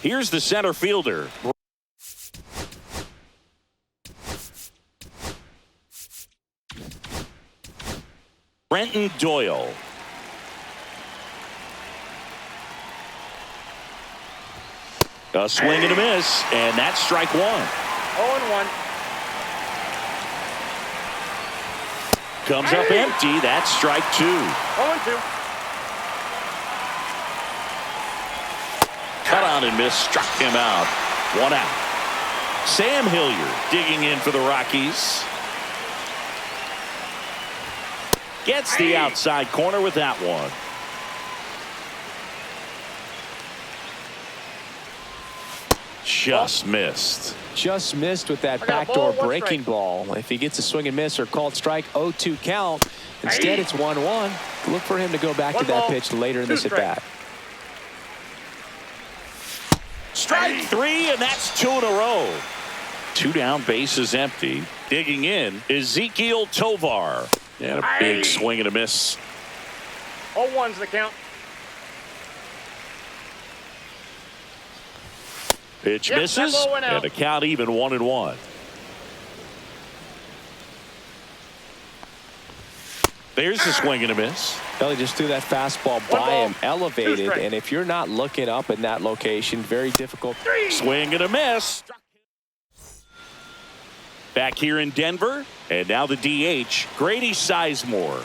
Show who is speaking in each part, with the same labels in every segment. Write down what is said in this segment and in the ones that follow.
Speaker 1: Here's the center fielder. Brenton Doyle. A swing and a miss, and that's strike one.
Speaker 2: 0-1.
Speaker 1: Comes up empty. That's strike two.
Speaker 2: 0-2.
Speaker 1: Cut on and miss, struck him out. One out. Sam Hilliard digging in for the Rockies. Gets the outside corner with that one. Just missed.
Speaker 3: Just missed with that backdoor breaking ball. If he gets a swing and miss or called strike, 0-2 count. Instead, it's 1-1. Look for him to go back to that pitch later in this at bat.
Speaker 1: Strike three, and that's two in a row. Two down, bases empty. Digging in, Ezekiel Tovar. And a big swing and a miss.
Speaker 2: 0-1's the count.
Speaker 1: Pitch misses, and the count even 1-1. There's the swing and a miss.
Speaker 3: Belly just threw that fastball by him, elevated, and if you're not looking up in that location, very difficult.
Speaker 1: Swing and a miss. Back here in Denver, and now the DH, Grady Sizemore.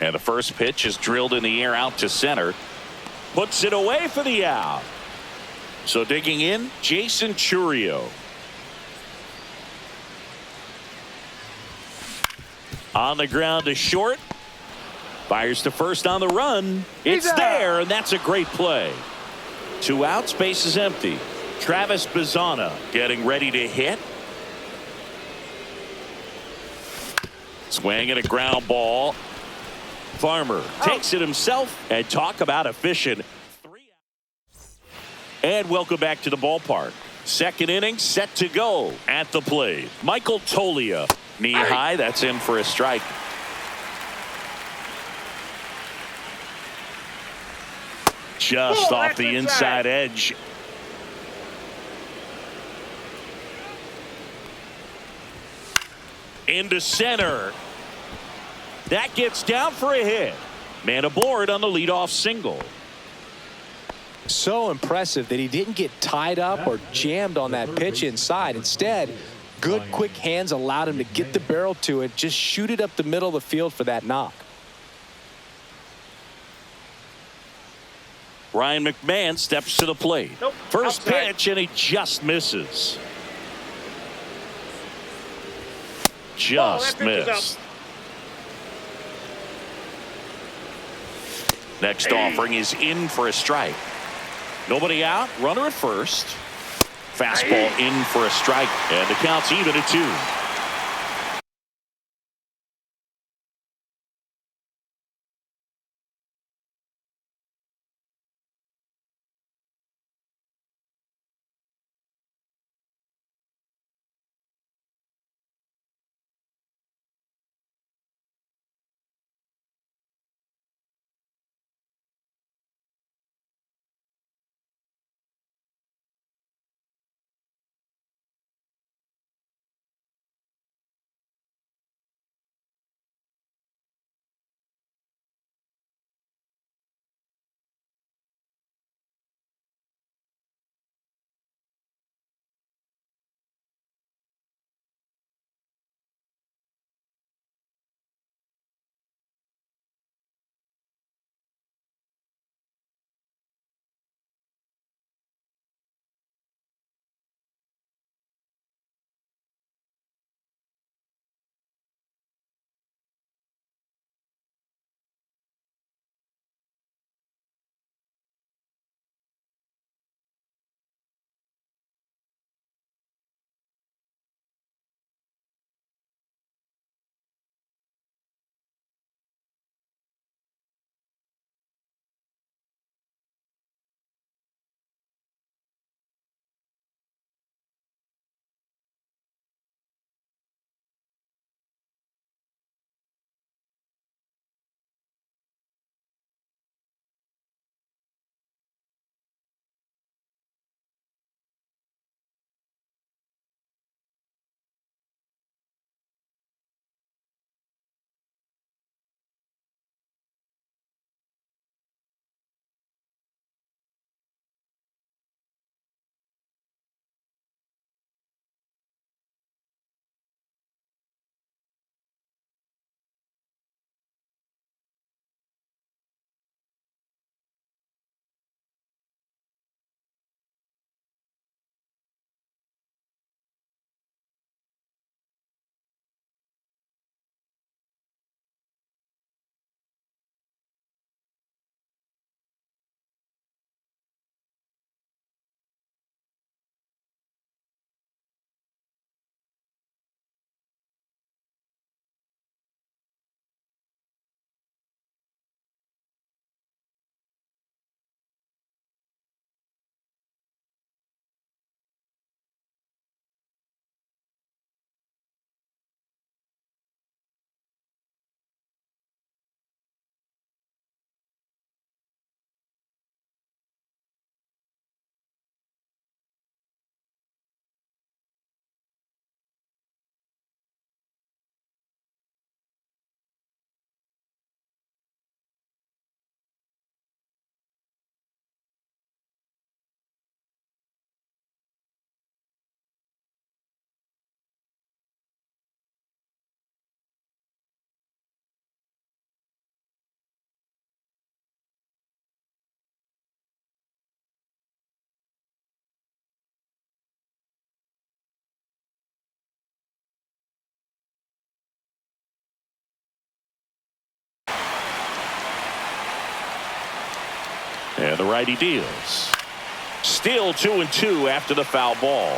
Speaker 1: And the first pitch is drilled in the air out to center. Puts it away for the out. So digging in, Jason Churio. On the ground to short. Fires to first on the run. It's there, and that's a great play. Two outs, base is empty. Travis Bazzana getting ready to hit. Swing and a ground ball. Farmer takes it himself, and talk about efficient. And welcome back to the ballpark. Second inning set to go at the plate. Michael Tolia. Knee high, that's in for a strike. Just off the inside edge. Into center. That gets down for a hit. Man aboard on the leadoff single.
Speaker 3: So impressive that he didn't get tied up or jammed on that pitch inside. Instead, good quick hands allowed him to get the barrel to it, just shoot it up the middle of the field for that knock.
Speaker 1: Ryan McMahon steps to the plate. First pitch, and he just misses. Just missed. Next offering is in for a strike. Nobody out, runner at first. Fastball in for a strike, and the count's even at 2. And the righty deals. Still 2-2 after the foul ball.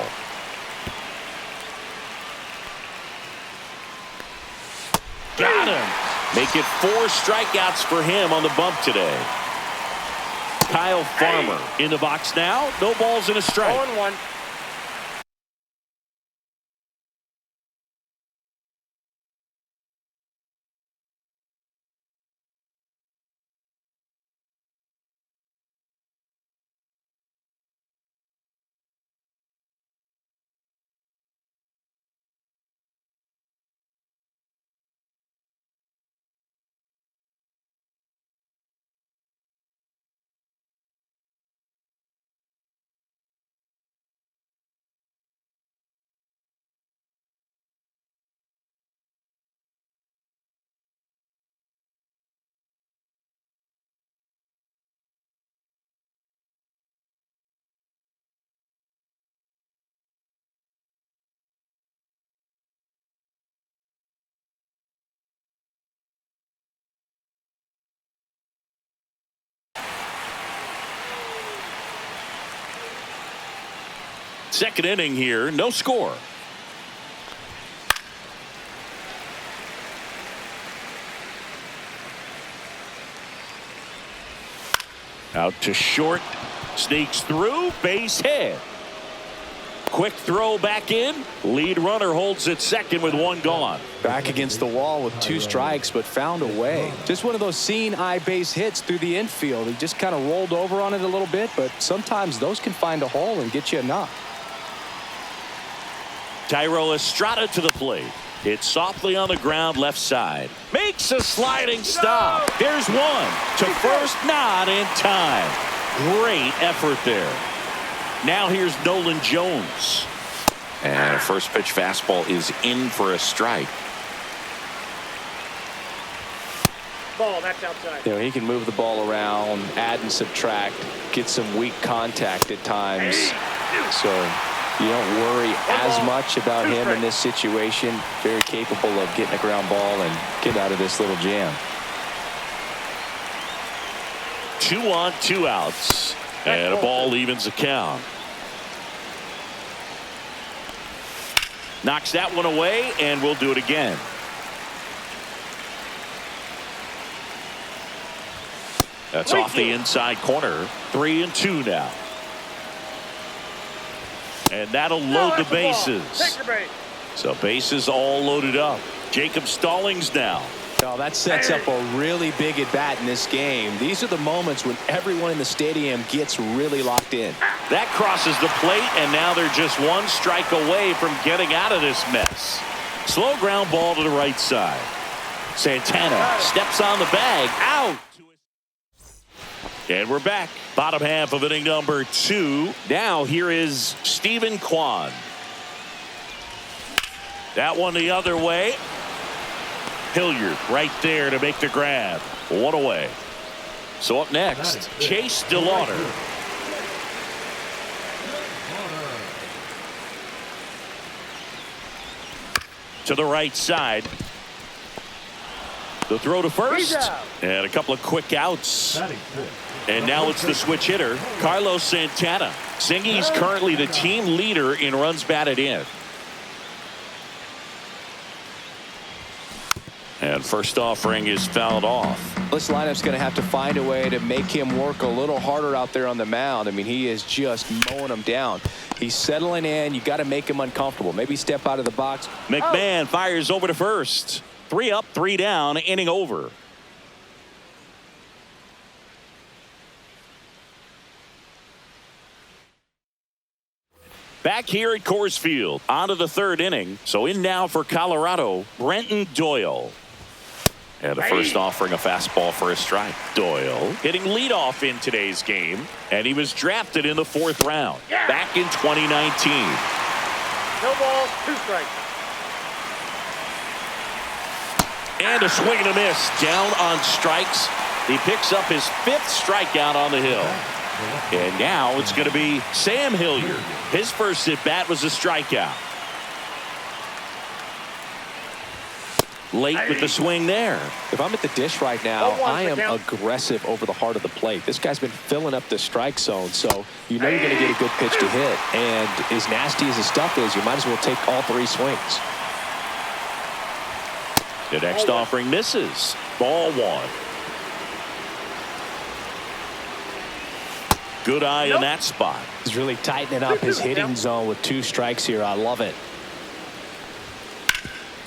Speaker 1: Got him. Make it 4 strikeouts for him on the bump today. Kyle Farmer in the box now. No balls and a strike.
Speaker 2: 0-1.
Speaker 1: Second inning here, no score. Out to short, sneaks through, base hit. Quick throw back in. Lead runner holds at second with 1 gone.
Speaker 3: Back against the wall with 2 strikes, but found a way. Just one of those seeing eye base hits through the infield. He just kind of rolled over on it a little bit, but sometimes those can find a hole and get you a knock.
Speaker 1: Tyro Estrada to the plate. Hits softly on the ground left side. Makes a sliding stop. Here's one to first, not in time. Great effort there. Now here's Nolan Jones. And a first pitch fastball is in for a strike.
Speaker 2: Ball, that's outside.
Speaker 3: You know, he can move the ball around, add and subtract, get some weak contact at times. So you don't worry as much about him in this situation. Very capable of getting a ground ball and get out of this little jam.
Speaker 1: 2 on, 2 outs. And a ball evens the count. Knocks that one away, and we'll do it again. That's off the inside corner. 3-2 now. And that'll load the bases.
Speaker 2: Take your base.
Speaker 1: So bases all loaded up. Jacob Stallings now.
Speaker 3: Oh, that sets up a really big at bat in this game. These are the moments when everyone in the stadium gets really locked in.
Speaker 1: That crosses the plate, and now they're just 1 strike away from getting out of this mess. Slow ground ball to the right side. Santana steps on the bag. Out. And we're back. Bottom half of inning number 2. Now here is Stephen Kwan. That one the other way. Hilliard right there to make the grab. 1 away. So up next, Chase DeLauder. To the right side. The throw to first. And a couple of quick outs. And now it's the switch hitter, Carlos Santana. Singy's currently the team leader in runs batted in. And first offering is fouled off.
Speaker 3: This lineup's going to have to find a way to make him work a little harder out there on the mound. I mean, he is just mowing them down. He's settling in. You got to make him uncomfortable. Maybe step out of the box.
Speaker 1: McMahon fires over to first. 3 up, 3 down, inning over. Back here at Coors Field, on to the 3rd inning. So in now for Colorado, Brenton Doyle. And the first offering a fastball for a strike. Doyle hitting leadoff in today's game, and he was drafted in the 4th round back in 2019.
Speaker 2: No balls, 2 strikes.
Speaker 1: And a swing and a miss down on strikes. He picks up his 5th strikeout on the hill. And now it's going to be Sam Hilliard. His first at bat was a strikeout. late with the swing there.
Speaker 3: If I'm at the dish right now,
Speaker 2: 0-1
Speaker 3: I am
Speaker 2: count.
Speaker 3: aggressive over the heart of the plate. This guy's been filling up the strike zone, so you know you're going to get a good pitch to hit. And as nasty as his stuff is, you might as well take all 3 swings.
Speaker 1: The next offering misses. Ball 1. Good eye in that spot.
Speaker 3: He's really tightening up his hitting zone with 2 strikes here. I love it.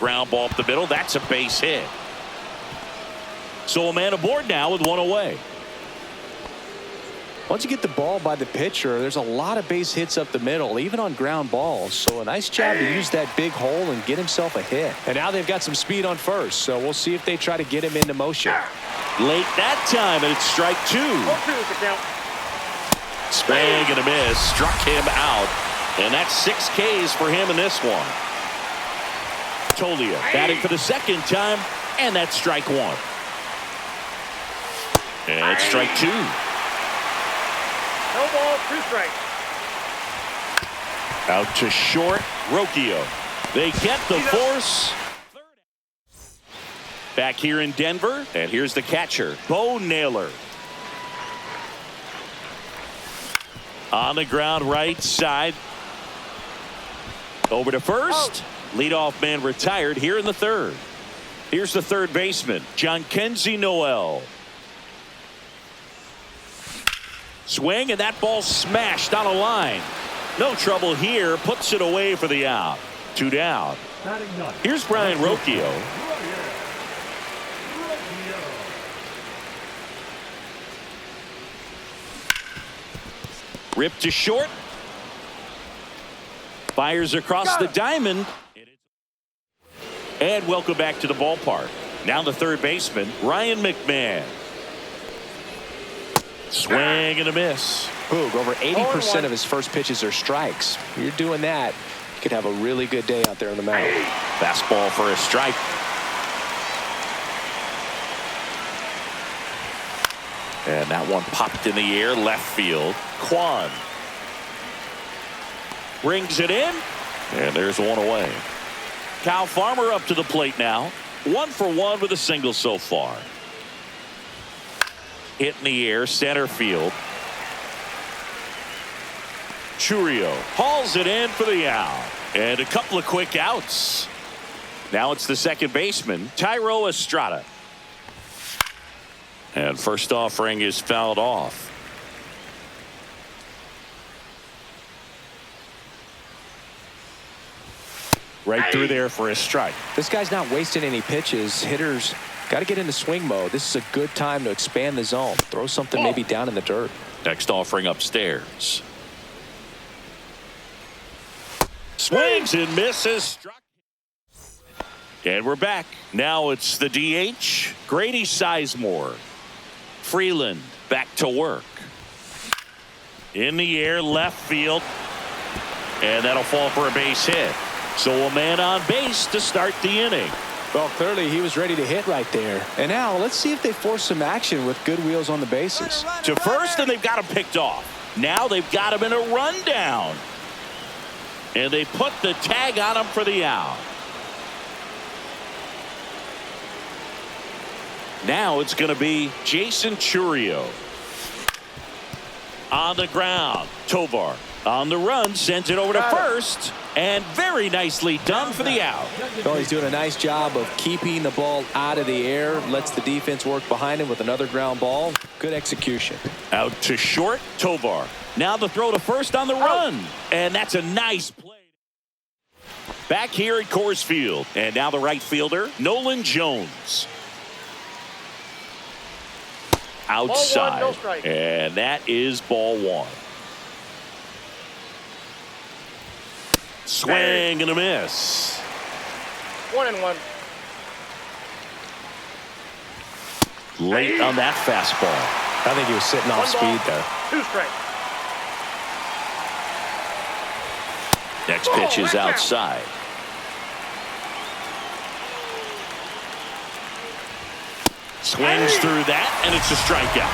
Speaker 1: Ground ball up the middle. That's a base hit. So a man aboard now with 1 away.
Speaker 3: Once you get the ball by the pitcher, there's a lot of base hits up the middle, even on ground balls. So a nice job to use that big hole and get himself a hit. And now they've got some speed on first, so we'll see if they try to get him into motion.
Speaker 1: Late that time, and it's strike 2.
Speaker 2: 0-2 is the count.
Speaker 1: Swing and a miss. Struck him out. And that's 6 Ks for him in this one. Tolia batting for the 2nd time, and that's strike 1. And it's strike 2.
Speaker 2: No ball, 2 strikes.
Speaker 1: Out to short, Rocchio. They get the force. Back here in Denver, and here's the catcher, Bo Naylor. On the ground, right side. Over to first. Leadoff man retired here in the 3rd. Here's the 3rd baseman, Jhonkensy Noel. Swing, and that ball smashed on a line. No trouble here. Puts it away for the out. 2 down. Here's Brian Rocchio. Ripped to short. Fires across the diamond. And welcome back to the ballpark. Now the 3rd baseman, Ryan McMahon. Swing and a miss.
Speaker 3: Boog, over 80% of his first pitches are strikes. You're doing that, you could have a really good day out there on the mound.
Speaker 1: Fastball for a strike. And that one popped in the air, left field. Kwan brings it in, and there's 1 away. Kyle Farmer up to the plate now. 1 for 1 with a single so far. Hit in the air, center field. Churio hauls it in for the out. And a couple of quick outs. Now it's the 2nd baseman, Thairo Estrada. And first offering is fouled off. Right through there for a strike.
Speaker 3: This guy's not wasting any pitches. Hitters got to get into swing mode. This is a good time to expand the zone. Throw something maybe down in the dirt.
Speaker 1: Next offering upstairs. Swings and misses. Struck. And we're back. Now it's the DH, Grady Sizemore. Freeland back to work. In the air, left field. And that'll fall for a base hit. So a man on base to start the inning.
Speaker 3: Well, clearly he was ready to hit right there. And now let's see if they force some action with good wheels on the bases.
Speaker 1: To first, and they've got him picked off. Now they've got him in a rundown. And they put the tag on him for the out. Now it's going to be Jason Churio. On the ground, Tovar on the run, sends it over to first, and very nicely done for the out.
Speaker 3: Well, he's doing a nice job of keeping the ball out of the air, lets the defense work behind him with another ground ball. Good execution.
Speaker 1: Out to short, Tovar. Now the throw to first on the run, and that's a nice play. Back here at Coors Field, and now the right fielder, Nolan Jones. Outside,
Speaker 2: Ball 1, no strike.
Speaker 1: And that is ball 1. Swing and a miss.
Speaker 2: 1-1.
Speaker 1: Late on that fastball.
Speaker 3: I think he was sitting off speed there.
Speaker 2: 2 strikes.
Speaker 1: Next pitch is outside. Swings through that, and it's a strikeout.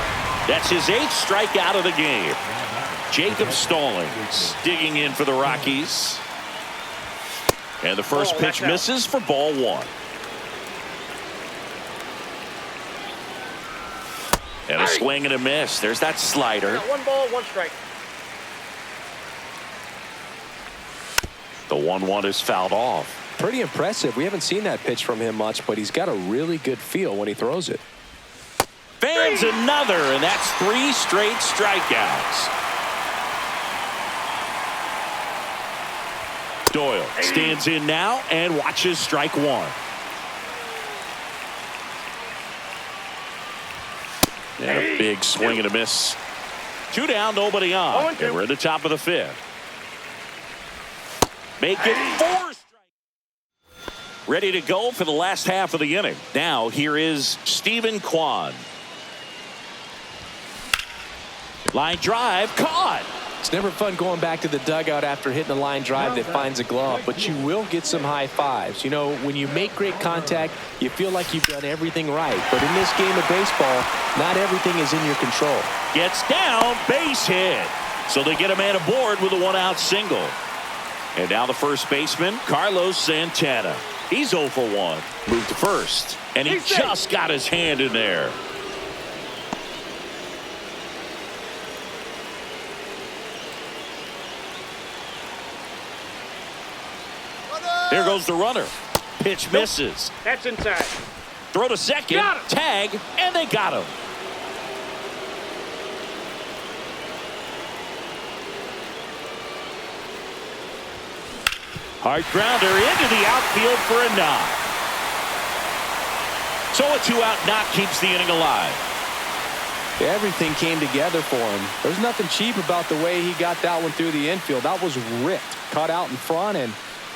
Speaker 1: That's his 8th strikeout of the game. Jacob Stallings digging in for the Rockies. And the first pitch misses for ball 1. And a swing and a miss. There's that slider.
Speaker 2: 1 ball, 1 strike.
Speaker 1: The 1-1 is fouled off.
Speaker 3: Pretty impressive. We haven't seen that pitch from him much, but he's got a really good feel when he throws it.
Speaker 1: Fans another, and that's 3 straight strikeouts. Doyle stands in now and watches strike 1. And a big swing and a miss. 2 down, nobody on. And we're at the top of the 5th. Make it 4 strikes. Ready to go for the last half of the inning. Now here is Stephen Kwan. Line drive caught.
Speaker 3: It's never fun going back to the dugout after hitting a line drive that finds a glove, but you will get some high fives. You know, when you make great contact, you feel like you've done everything right. But in this game of baseball, not everything is in your control.
Speaker 1: Gets down, base hit. So they get a man aboard with a 1-out single. And now the first baseman, Carlos Santana. He's 0 for 1. Moved to first. And he just got his hand in there. There goes the runner. Pitch misses.
Speaker 2: That's inside.
Speaker 1: Throw to second. Tag, and they got him. Hard grounder into the outfield for a knock. So a 2-out knock keeps the inning alive.
Speaker 3: Everything came together for him. There's nothing cheap about the way he got that one through the infield. That was ripped. Cut out in front and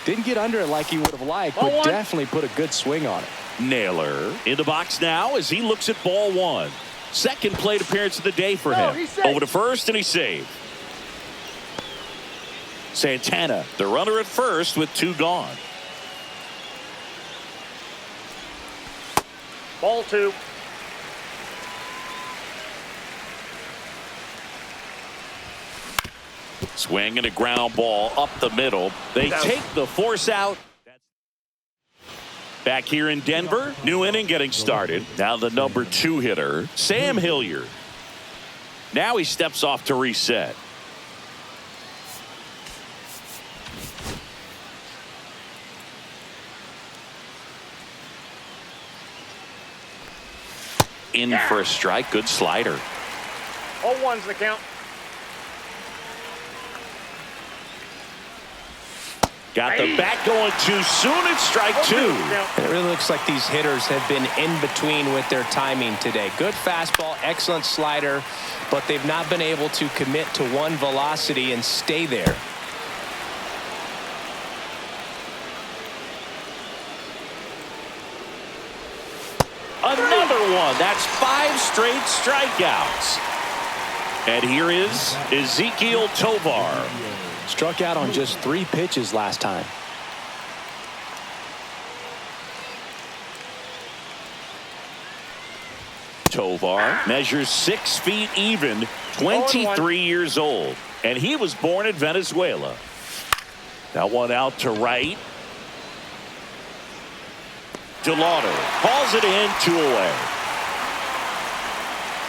Speaker 3: didn't get under it like he would have liked, but definitely put a good swing on it.
Speaker 1: Naylor in the box now as he looks at ball 1. Second plate appearance of the day for him. Over to first, and he's saved. Santana, the runner at first with 2 gone.
Speaker 2: Ball 2.
Speaker 1: Swing and a ground ball up the middle. They take the force out. Back here in Denver, new inning getting started. Now the number 2 hitter, Sam Hilliard. Now he steps off to reset. In for a strike. Good slider.
Speaker 2: 0-1's the count.
Speaker 1: Got the bat going too soon. It's strike 2.
Speaker 3: It really looks like these hitters have been in between with their timing today. Good fastball, excellent slider, but they've not been able to commit to one velocity and stay there.
Speaker 1: Another one. That's 5 straight strikeouts. And here is Ezekiel Tovar.
Speaker 3: Struck out on just 3 pitches last time.
Speaker 1: Tovar measures 6 feet even, 23 years old, and he was born in Venezuela. That one out to right. Delauder calls it in, 2 away.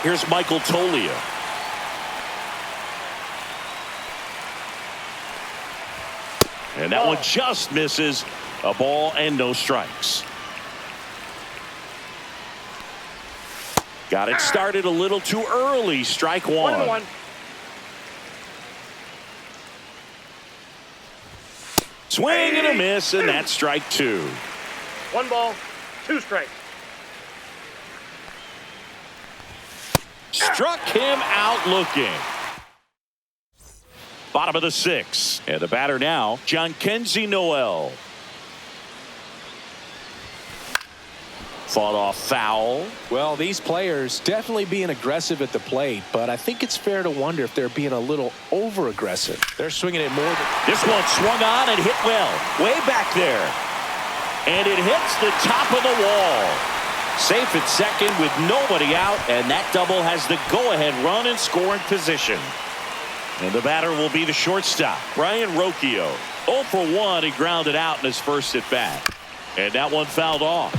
Speaker 1: Here's Michael Tolia. And that one just misses. A ball and no strikes. Got it started a little too early. Strike 1.
Speaker 2: 1-1.
Speaker 1: Swing and a miss, and that's strike 2.
Speaker 2: 1 ball, 2 strikes.
Speaker 1: Struck him out looking. Bottom of the 6th. And the batter now, Jhonkensy Noel. Fought off foul.
Speaker 3: Well, these players definitely being aggressive at the plate, but I think it's fair to wonder if they're being a little over-aggressive. They're swinging it more than...
Speaker 1: This one swung on and hit well. Way back there. And it hits the top of the wall. Safe at second with nobody out, and that double has the go-ahead run in scoring position. And the batter will be the shortstop, Brian Rocchio. 0 for 1, he grounded out in his first at bat. And that one fouled off.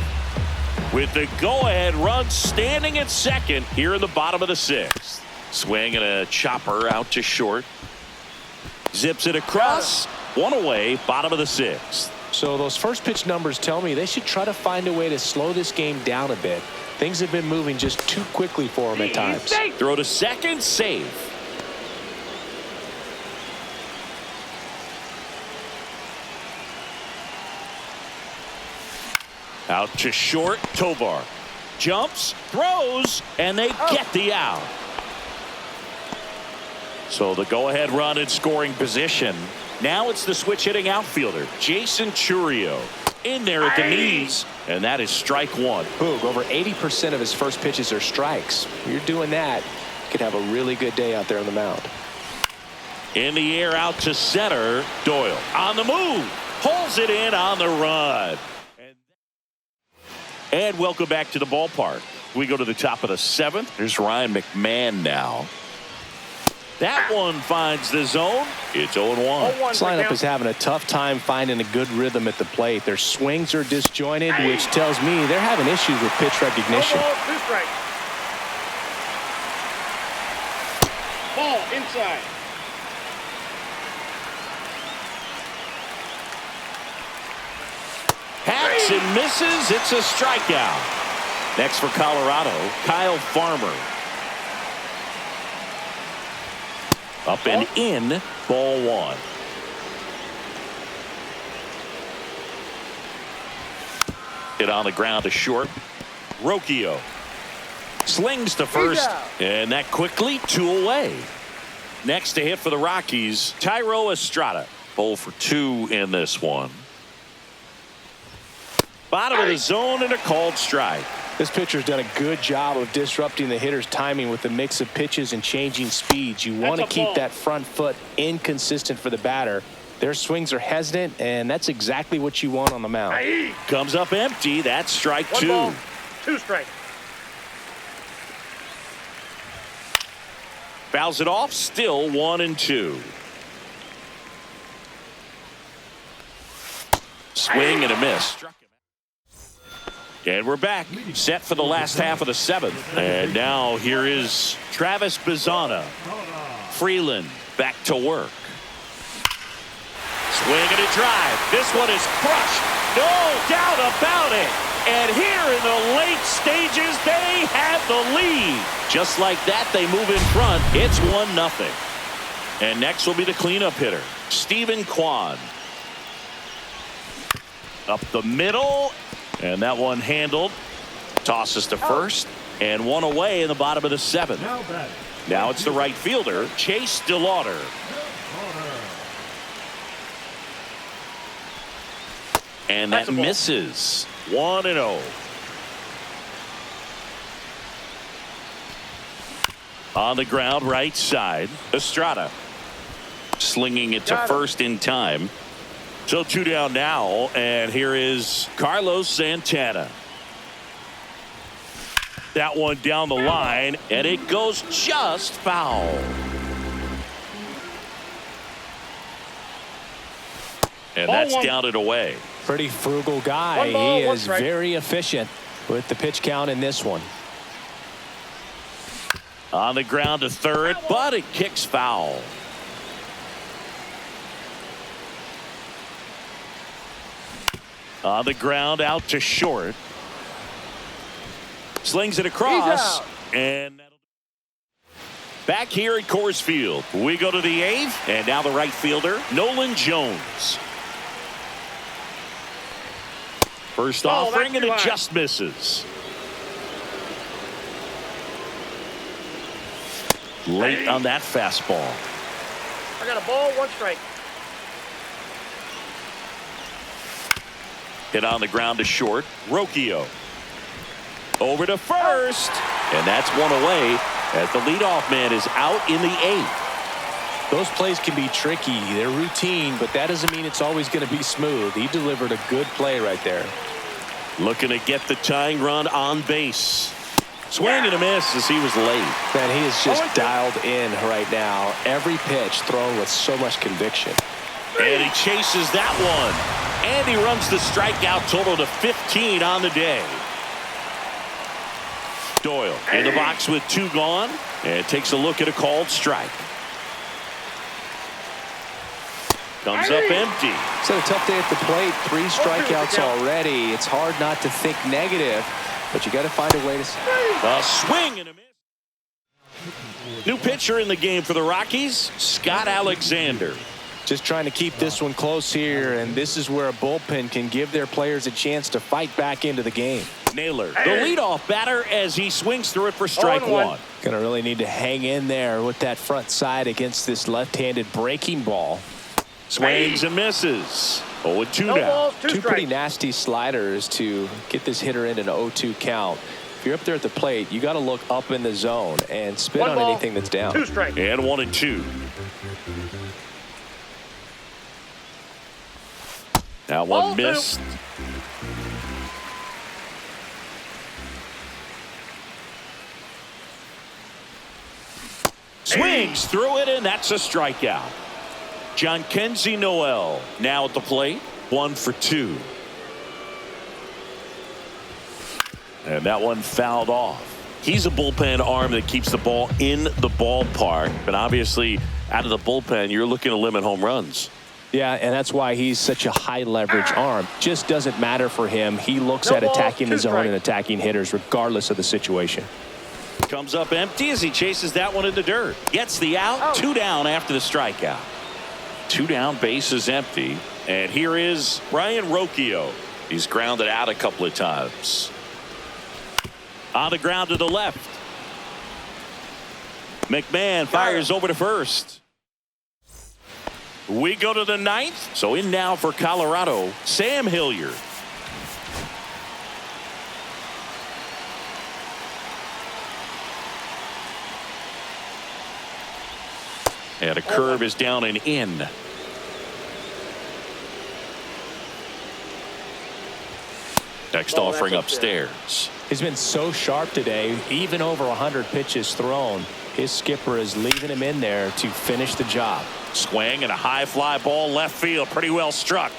Speaker 1: with the go-ahead run standing at second here in the bottom of the sixth. Swing and a chopper out to short. Zips it across. One away, bottom of the sixth.
Speaker 3: So those first pitch numbers tell me they should try to find a way to slow this game down a bit. Things have been moving just too quickly for him at times.
Speaker 1: Throw to second, safe. Out to short, Tovar. Jumps, throws, and they get the out. So the go-ahead run in scoring position. Now it's the switch-hitting outfielder, Jason Churio. In there at the knees, and that is strike one.
Speaker 3: Boog, over 80% of his first pitches are strikes. You're doing that, you could have a really good day out there on the mound.
Speaker 1: In the air out to center, Doyle on the move, pulls it in on the run. And welcome back to the ballpark. We go to the top of the seventh. There's Ryan McMahon now. That one finds the zone. It's 0-1.
Speaker 3: This lineup is having a tough time finding a good rhythm at the plate. Their swings are disjointed, which tells me they're having issues with pitch recognition.
Speaker 2: Two strikes. Ball inside.
Speaker 1: Hacks and misses. It's a strikeout. Next for Colorado, Kyle Farmer. Up and in, ball one. Hit on the ground to short. Rocchio slings to first, and that quickly 2 away. Next to hit for the Rockies, Thairo Estrada. 0 for 2 in this one. Bottom of the zone and a called strike.
Speaker 3: This pitcher's done a good job of disrupting the hitter's timing with the mix of pitches and changing speeds. You want to keep that front foot inconsistent for the batter. Their swings are hesitant, and that's exactly what you want on the mound.
Speaker 1: Comes up empty. That's strike two.
Speaker 2: 1 ball, 2 strikes.
Speaker 1: Fouls it off. Still 1-2. Swing and a miss. And we're back, set for the last half of the seventh. And now here is Travis Bazzana. Freeland back to work. Swing and a drive. This one is crushed. No doubt about it. And here in the late stages, they have the lead. Just like that, they move in front. It's 1-0. And next will be the cleanup hitter, Stephen Kwan. Up the middle. And that one handled. Tosses to first. And 1 away in the bottom of the seventh. Now it's the right fielder, Chase DeLauder. And that misses. 1-0. On the ground, right side, Estrada. Slinging it to first in time. So 2 down now, and here is Carlos Santana. That one down the line, and it goes just foul. And that's down and away.
Speaker 3: Pretty frugal guy. He is very efficient with the pitch count in this one.
Speaker 1: On the ground to third, but it kicks foul. On the ground out to short. Slings it across. And back here at Coors Field, we go to the eighth. And now the right fielder, Nolan Jones. First offering, and it just misses. Late on that fastball.
Speaker 2: I got a ball, 1 strike.
Speaker 1: Hit on the ground to short. Rocchio. Over to first. And that's 1 away as the leadoff man is out in the eighth.
Speaker 3: Those plays can be tricky. They're routine, but that doesn't mean it's always going to be smooth. He delivered a good play right there.
Speaker 1: Looking to get the tying run on base. Swing and a miss as he was late.
Speaker 3: Man, he is just dialed in right now. Every pitch thrown with so much conviction.
Speaker 1: And he chases that one. And he runs the strikeout total to 15 on the day. Doyle in the box with 2 gone, and takes a look at a called strike. Comes up empty.
Speaker 3: It's had a tough day at the plate. 3 strikeouts already. It's hard not to think negative, but you got to find a way to.
Speaker 1: A swing and a miss. New pitcher in the game for the Rockies, Scott Alexander.
Speaker 3: Just trying to keep this one close here, and this is where a bullpen can give their players a chance to fight back into the game.
Speaker 1: Naylor, the leadoff batter, as he swings through it for strike 1.
Speaker 3: Gonna really need to hang in there with that front side against this left-handed breaking ball.
Speaker 1: Swings and misses. 0-2
Speaker 2: No
Speaker 1: now.
Speaker 2: balls, 2
Speaker 3: Two
Speaker 2: strikes.
Speaker 3: pretty nasty sliders to get this hitter in an 0-2 count. If you're up there at the plate, you got to look up in the zone and spit
Speaker 2: 1
Speaker 3: on
Speaker 2: ball,
Speaker 3: anything that's down.
Speaker 2: 2 strikes.
Speaker 1: And 1-2. Now one
Speaker 2: Ball 2.
Speaker 1: missed. Swings through it, and that's a strikeout. John Kenzie Noel now at the plate, 1 for 2. And that one fouled off. He's a bullpen arm that keeps the ball in the ballpark, but obviously out of the bullpen, you're looking to limit home runs.
Speaker 3: Yeah, and that's why he's such a high leverage arm. Just doesn't matter for him. He looks
Speaker 2: No
Speaker 3: at
Speaker 2: balls,
Speaker 3: attacking
Speaker 2: 2
Speaker 3: the zone and
Speaker 2: strikes.
Speaker 3: attacking hitters regardless of the situation.
Speaker 1: Comes up empty as he chases that one in the dirt. Gets the out. 2 down after the strikeout. 2 down, base is empty. And here is Brian Rocchio. He's grounded out a couple of times. On the ground to the left. McMahon fires over to first. We go to the 9th. So in now for Colorado, Sam Hilliard. And a curve is down and in. Next offering upstairs.
Speaker 3: He's been so sharp today, even over 100 pitches thrown. His skipper is leaving him in there to finish the job.
Speaker 1: Swing and a high fly ball left field, pretty well struck.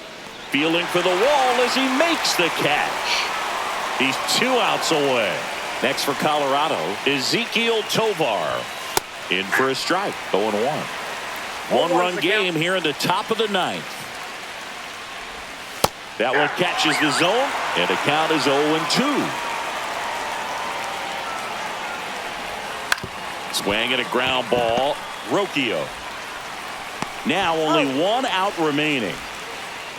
Speaker 1: Fielding for the wall as he makes the catch. He's 2 outs away. Next for Colorado, Ezekiel Tovar. In for a strike, 0-1. 1-run game here in the top of the 9th. That one catches the zone, and the count is 0-2. Swing and a ground ball. Rocchio. Now only 1 out remaining.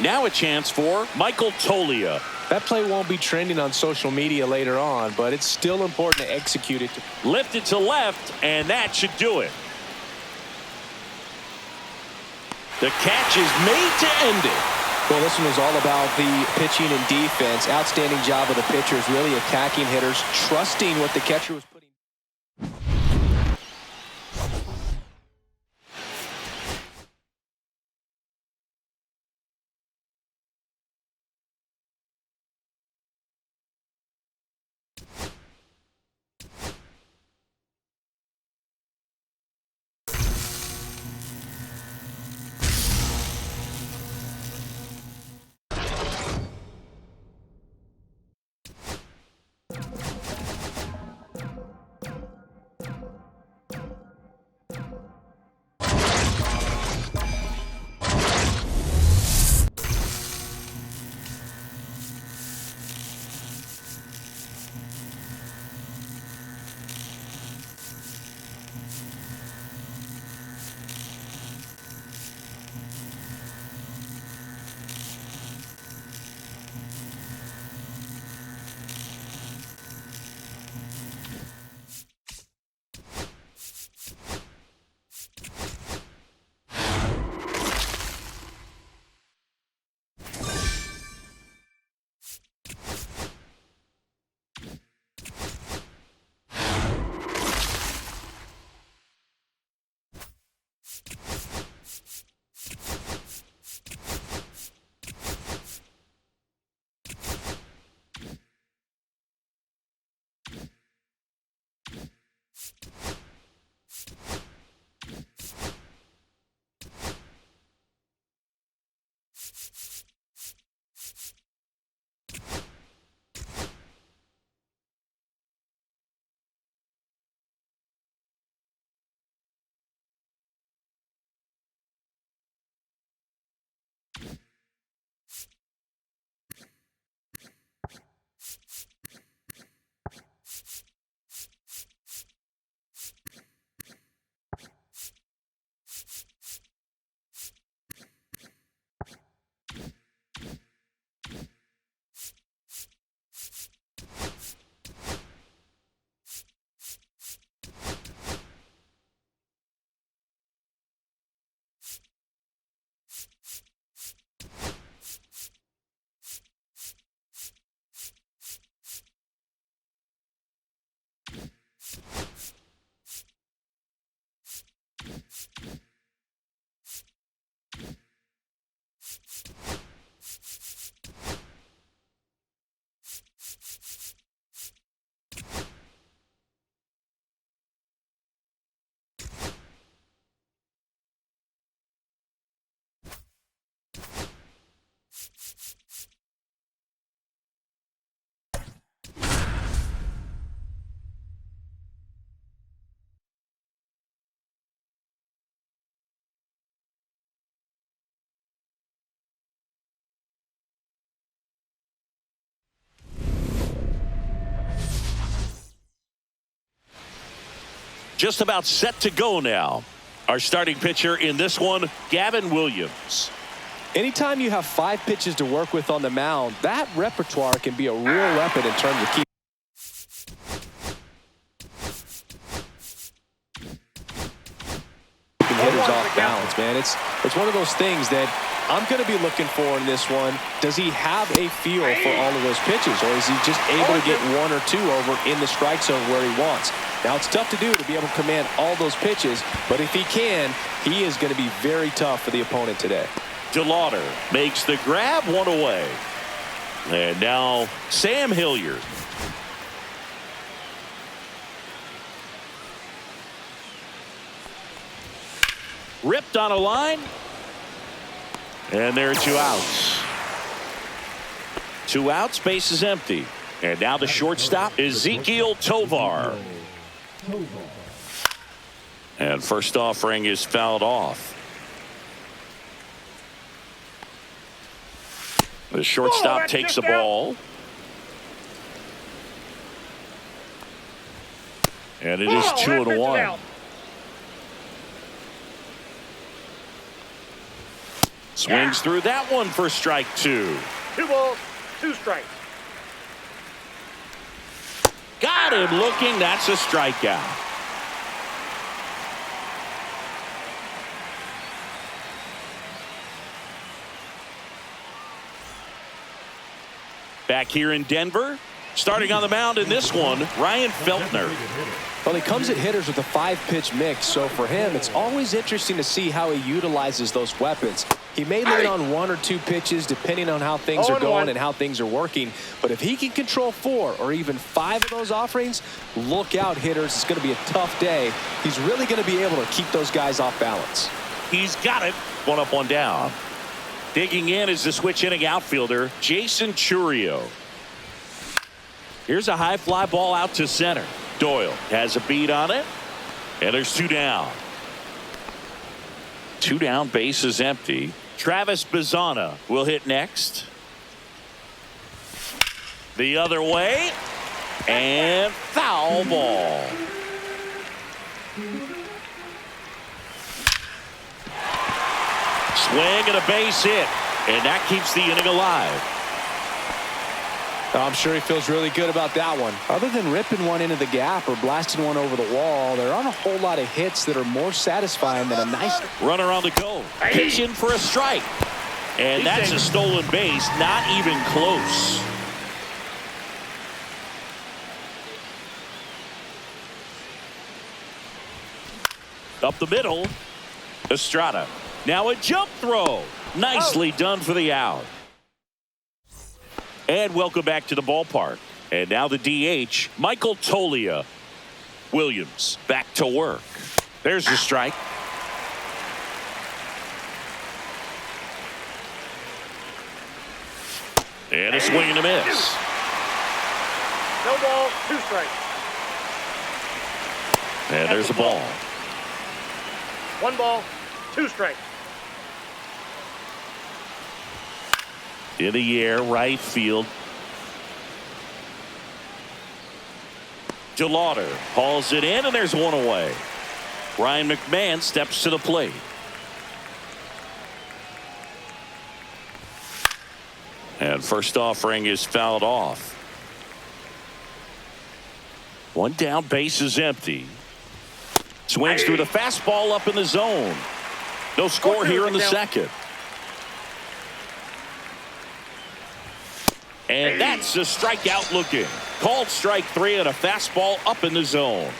Speaker 1: Now a chance for Michael Toglia.
Speaker 3: That play won't be trending on social media later on, but it's still important to execute it.
Speaker 1: Lifted to left, and that should do it. The catch is made to end it.
Speaker 3: Well, this one was all about the pitching and defense. Outstanding job of the pitchers, really attacking hitters, trusting what the catcher was putting.
Speaker 1: just about set to go now. Our starting pitcher in this one, Gavin Williams.
Speaker 3: Anytime you have 5 pitches to work with on the mound, that repertoire can be a real weapon in terms of keeping hitters off balance, man. It's one of those things that I'm going to be looking for in this one. Does he have a feel for all of those pitches, or is he just able to get 1 or 2 over in the strike zone where he wants? Now, it's tough to do to be able to command all those pitches, but if he can, he is going to be very tough for the opponent today.
Speaker 1: DeLauder makes the grab, 1 away. And now Sam Hilliard. Ripped on a line. And there are 2 outs. 2 outs, base is empty. And now the shortstop, Ezekiel Tovar. And first offering is fouled off. The shortstop takes the ball. And it is 2-1. Swings through that one for strike 2.
Speaker 2: 2 balls, 2 strikes.
Speaker 1: Got him looking. That's a strikeout. Back here in Denver, starting on the mound in this one, Ryan Feltner.
Speaker 3: Well, he comes at hitters with a 5-pitch mix, so for him, it's always interesting to see how he utilizes those weapons. He may lean on 1 or 2 pitches depending on how things are going and how things are working. But if he can control 4 or even 5 of those offerings, look out, hitters. It's going to be a tough day. He's really going to be able to keep those guys off balance.
Speaker 1: He's got it. 1 up, 1 down. Digging in is the switch inning outfielder, Jason Churio. Here's a high fly ball out to center. Doyle has a beat on it. And there's 2 down. 2 down, base is empty. Travis Bazzana will hit next. The other way. And foul ball. Swing and a base hit. And that keeps the inning alive.
Speaker 3: I'm sure he feels really good about that one. Other than ripping one into the gap or blasting one over the wall, there aren't a whole lot of hits that are more satisfying than a nice
Speaker 1: runner on the go. Pitch in for a strike. And that's a stolen base. Not even close. Up the middle. Estrada. Now a jump throw. Nicely done for the out. And welcome back to the ballpark. And now the DH, Michael Tolia. Williams back to work. There's the strike. And a swing and a miss.
Speaker 2: No ball, 2 strikes.
Speaker 1: And there's a ball.
Speaker 2: 1 ball, 2 strikes.
Speaker 1: In the air, right field. DeLauder hauls it in, and there's 1 away. Ryan McMahon steps to the plate. And first offering is fouled off. 1 down, base is empty. Swings through the fastball up in the zone. No score here in the second. And that's a strikeout looking. Called strike 3 and a fastball up in the zone.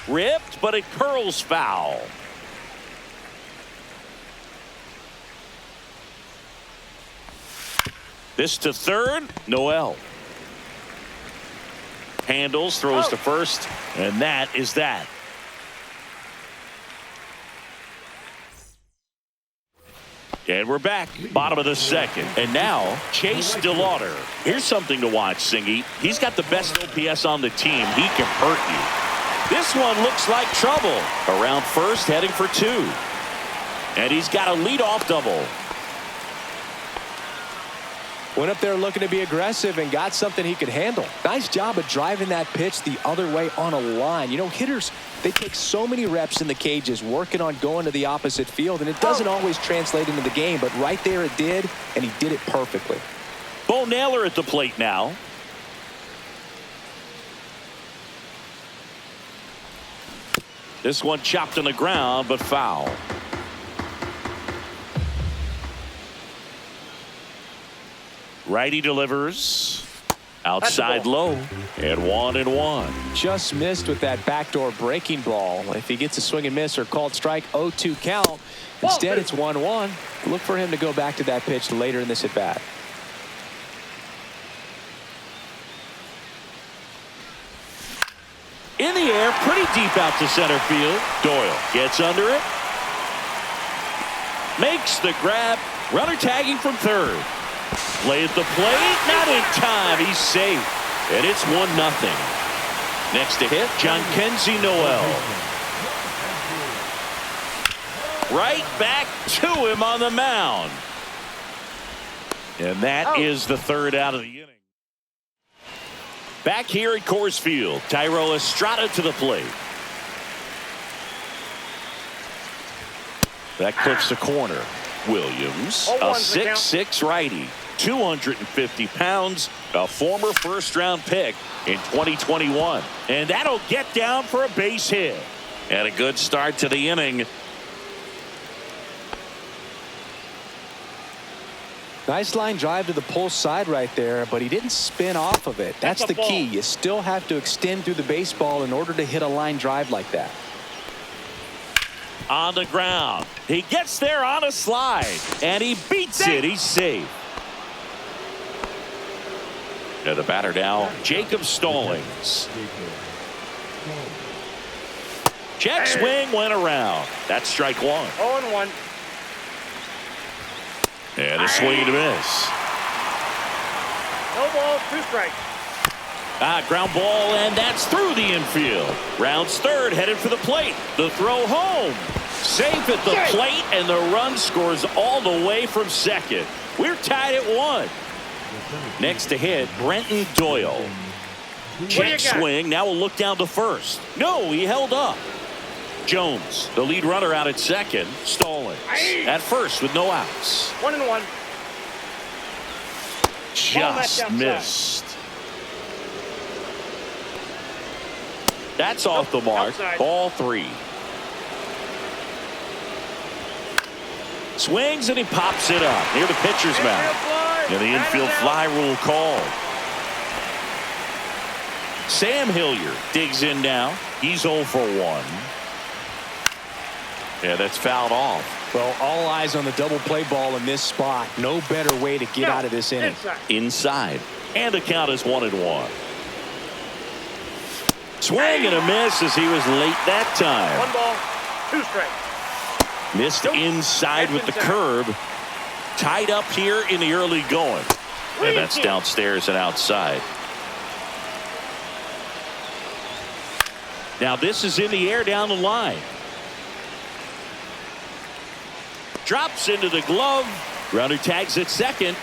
Speaker 1: Ripped, but it curls foul. This to third, Noel. Handles, throws to first, and that is that. And we're back, bottom of the second. And now, Chase DeLauder. Here's something to watch, Singy. He's got the best OPS on the team. He can hurt you. This one looks like trouble. Around first, heading for 2. And he's got a leadoff double.
Speaker 3: Went up there looking to be aggressive and got something he could handle. Nice job of driving that pitch the other way on a line. You know, hitters, they take so many reps in the cages working on going to the opposite field, and it doesn't always translate into the game, but right there it did, and he did it perfectly.
Speaker 1: Bo Naylor at the plate now. This one chopped on the ground, but foul. Righty delivers. Outside low. And 1-1.
Speaker 3: Just missed with that backdoor breaking ball. If he gets a swing and miss or called strike, 0-2 count. Instead, it's 1-1. Look for him to go back to that pitch later in this at bat.
Speaker 1: In the air, pretty deep out to center field. Doyle gets under it. Makes the grab. Runner tagging from third. Play at the plate. Not in time. He's safe. And it's 1-0. Next to hit, Jhonkensy Noel. Right back to him on the mound. And that is the third out of the inning. Back here at Coors Field, Thairo Estrada to the plate. That clips the corner. Williams, a 6'6" righty, 250 pounds, a former first-round pick in 2021. And that'll get down for a base hit. And a good start to the inning.
Speaker 3: Nice line drive to the pull side right there, but he didn't spin off of it. That's the key. You still have to extend through the baseball in order to hit a line drive like that.
Speaker 1: On the ground. He gets there on a slide, and he beats it. He's safe. And the batter now, Jacob Stallings. Check swing went around. That's strike one.
Speaker 2: 0-1.
Speaker 1: And a swing and a miss.
Speaker 2: No ball, 2 strikes.
Speaker 1: Ground ball, and that's through the infield. Rounds third, headed for the plate. The throw home. Safe at the plate, and the run scores all the way from second. We're tied at 1. Next to hit, Brenton Doyle. Check swing. Now we'll look down to first. No, he held up. Jones, the lead runner out at second. Stallings at first with no outs.
Speaker 2: 1-1.
Speaker 1: Just missed. That's off the mark.
Speaker 2: Outside.
Speaker 1: Ball 3. Swings and he pops it up near the pitcher's mound. And the infield fly rule called. Sam Hilliard digs in now. He's 0 for 1. Yeah, that's fouled off.
Speaker 3: Well, all eyes on the double play ball in this spot. No better way to get out of this inning.
Speaker 1: Inside. And the count is 1-1. Swing and a miss as he was late that time.
Speaker 2: 1 ball, 2 strikes.
Speaker 1: Missed inside with the curve. Tied up here in the early going. And that's downstairs and outside. Now this is in the air down the line. Drops into the glove. Runner tags at second.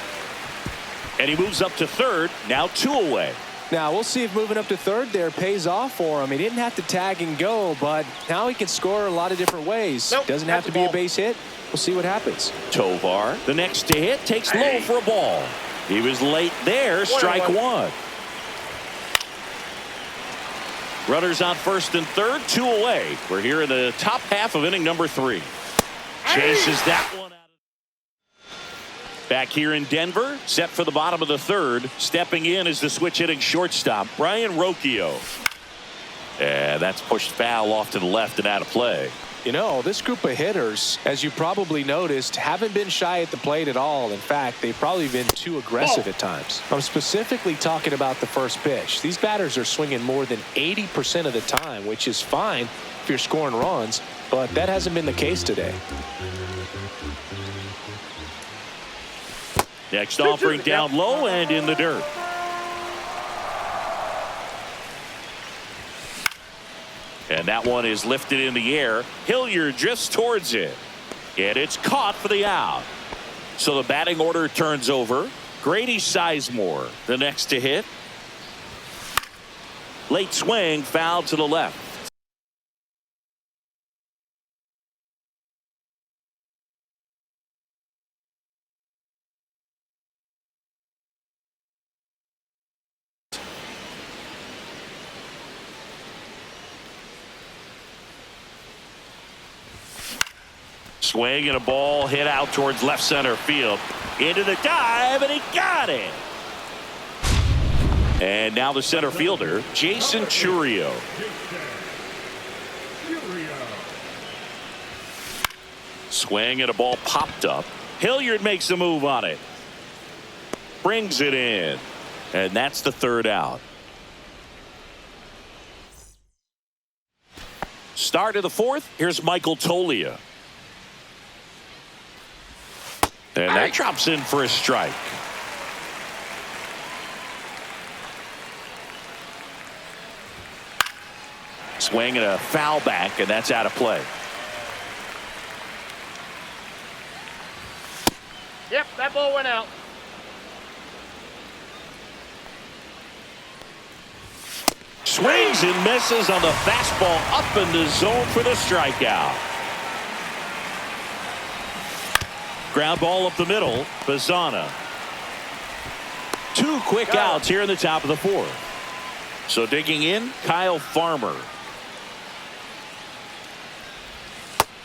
Speaker 1: And he moves up to third. Now 2 away.
Speaker 3: Now we'll see if moving up to third there pays off for him. He didn't have to tag and go, but now he can score a lot of different ways. Doesn't have to be a base hit. We'll see what happens.
Speaker 1: Tovar, the next to hit, takes low for a ball. He was late there. Strike 1. Runners on first and third, 2 away. We're here in the top half of inning number 3. Chases that one out. Back here in Denver, set for the bottom of the third. Stepping in is the switch hitting shortstop, Brian Rocchio. And that's pushed foul off to the left and out of play.
Speaker 3: You know, this group of hitters, as you probably noticed, haven't been shy at the plate at all. In fact, they've probably been too aggressive at times. I'm specifically talking about the first pitch. These batters are swinging more than 80% of the time, which is fine if you're scoring runs, but that hasn't been the case today.
Speaker 1: Next offering down low and in the dirt. And that one is lifted in the air. Hilliard drifts towards it. And it's caught for the out. So the batting order turns over. Grady Sizemore, the next to hit. Late swing, foul to the left. Swing and a ball hit out towards left center field. Into the dive, and he got it. And now the center fielder, Jason Churio. Swing and a ball popped up. Hilliard makes a move on it. Brings it in. And that's the third out. Start of the fourth. Here's Michael Toglia. And that drops in for a strike. Swing and a foul back, and that's out of play.
Speaker 2: Yep, that ball went out.
Speaker 1: Swings and misses on the fastball up in the zone for the strikeout. Ground ball up the middle. Bazana. Two quick outs here in the top of the fourth. So digging in, Kyle Farmer.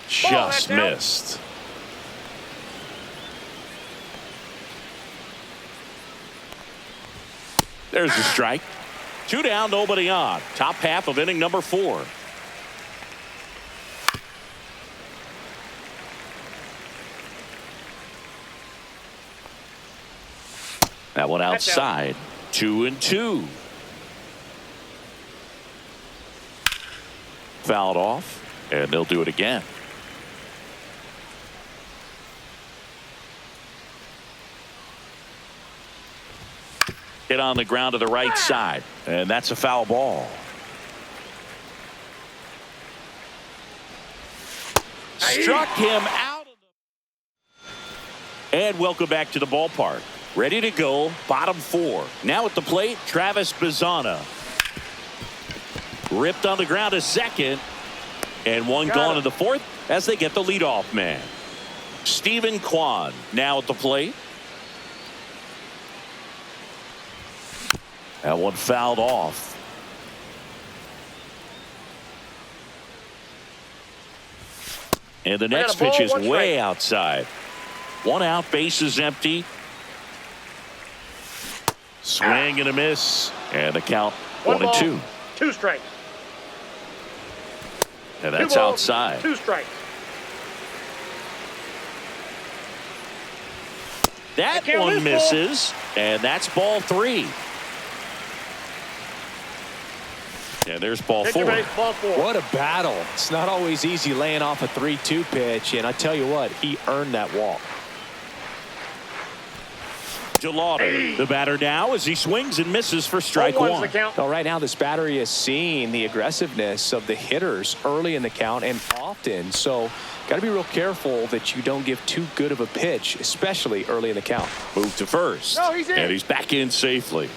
Speaker 1: Just missed. There's a strike. Two down, nobody on. Top half of inning number 4. That one outside. 2-2. Fouled off, and they'll do it again. Hit on the ground to the right side, and that's a foul ball. Struck him out of the... And welcome back to the ballpark. Ready to go, bottom 4. Now at the plate, Travis Bazana. Ripped on the ground to second, and one gone in the fourth as they get the leadoff man. Stephen Kwan now at the plate. That one fouled off. And the next pitch is way outside. One out, base is empty. Swing and a miss. And the count 1-2.
Speaker 2: 2 strikes.
Speaker 1: And that's outside.
Speaker 2: 2 strikes.
Speaker 1: That one misses. And that's ball 3. And there's ball 4.
Speaker 3: What a battle. It's not always easy laying off a 3-2 pitch. And I tell you what, he earned that walk.
Speaker 1: DeLauder, the batter now as he swings and misses for strike 1.
Speaker 3: Well, right now this battery is seeing the aggressiveness of the hitters early in the count and often. So got to be real careful that you don't give too good of a pitch, especially early in the count.
Speaker 1: Move to first.
Speaker 2: No, he's in.
Speaker 1: And he's back in safely.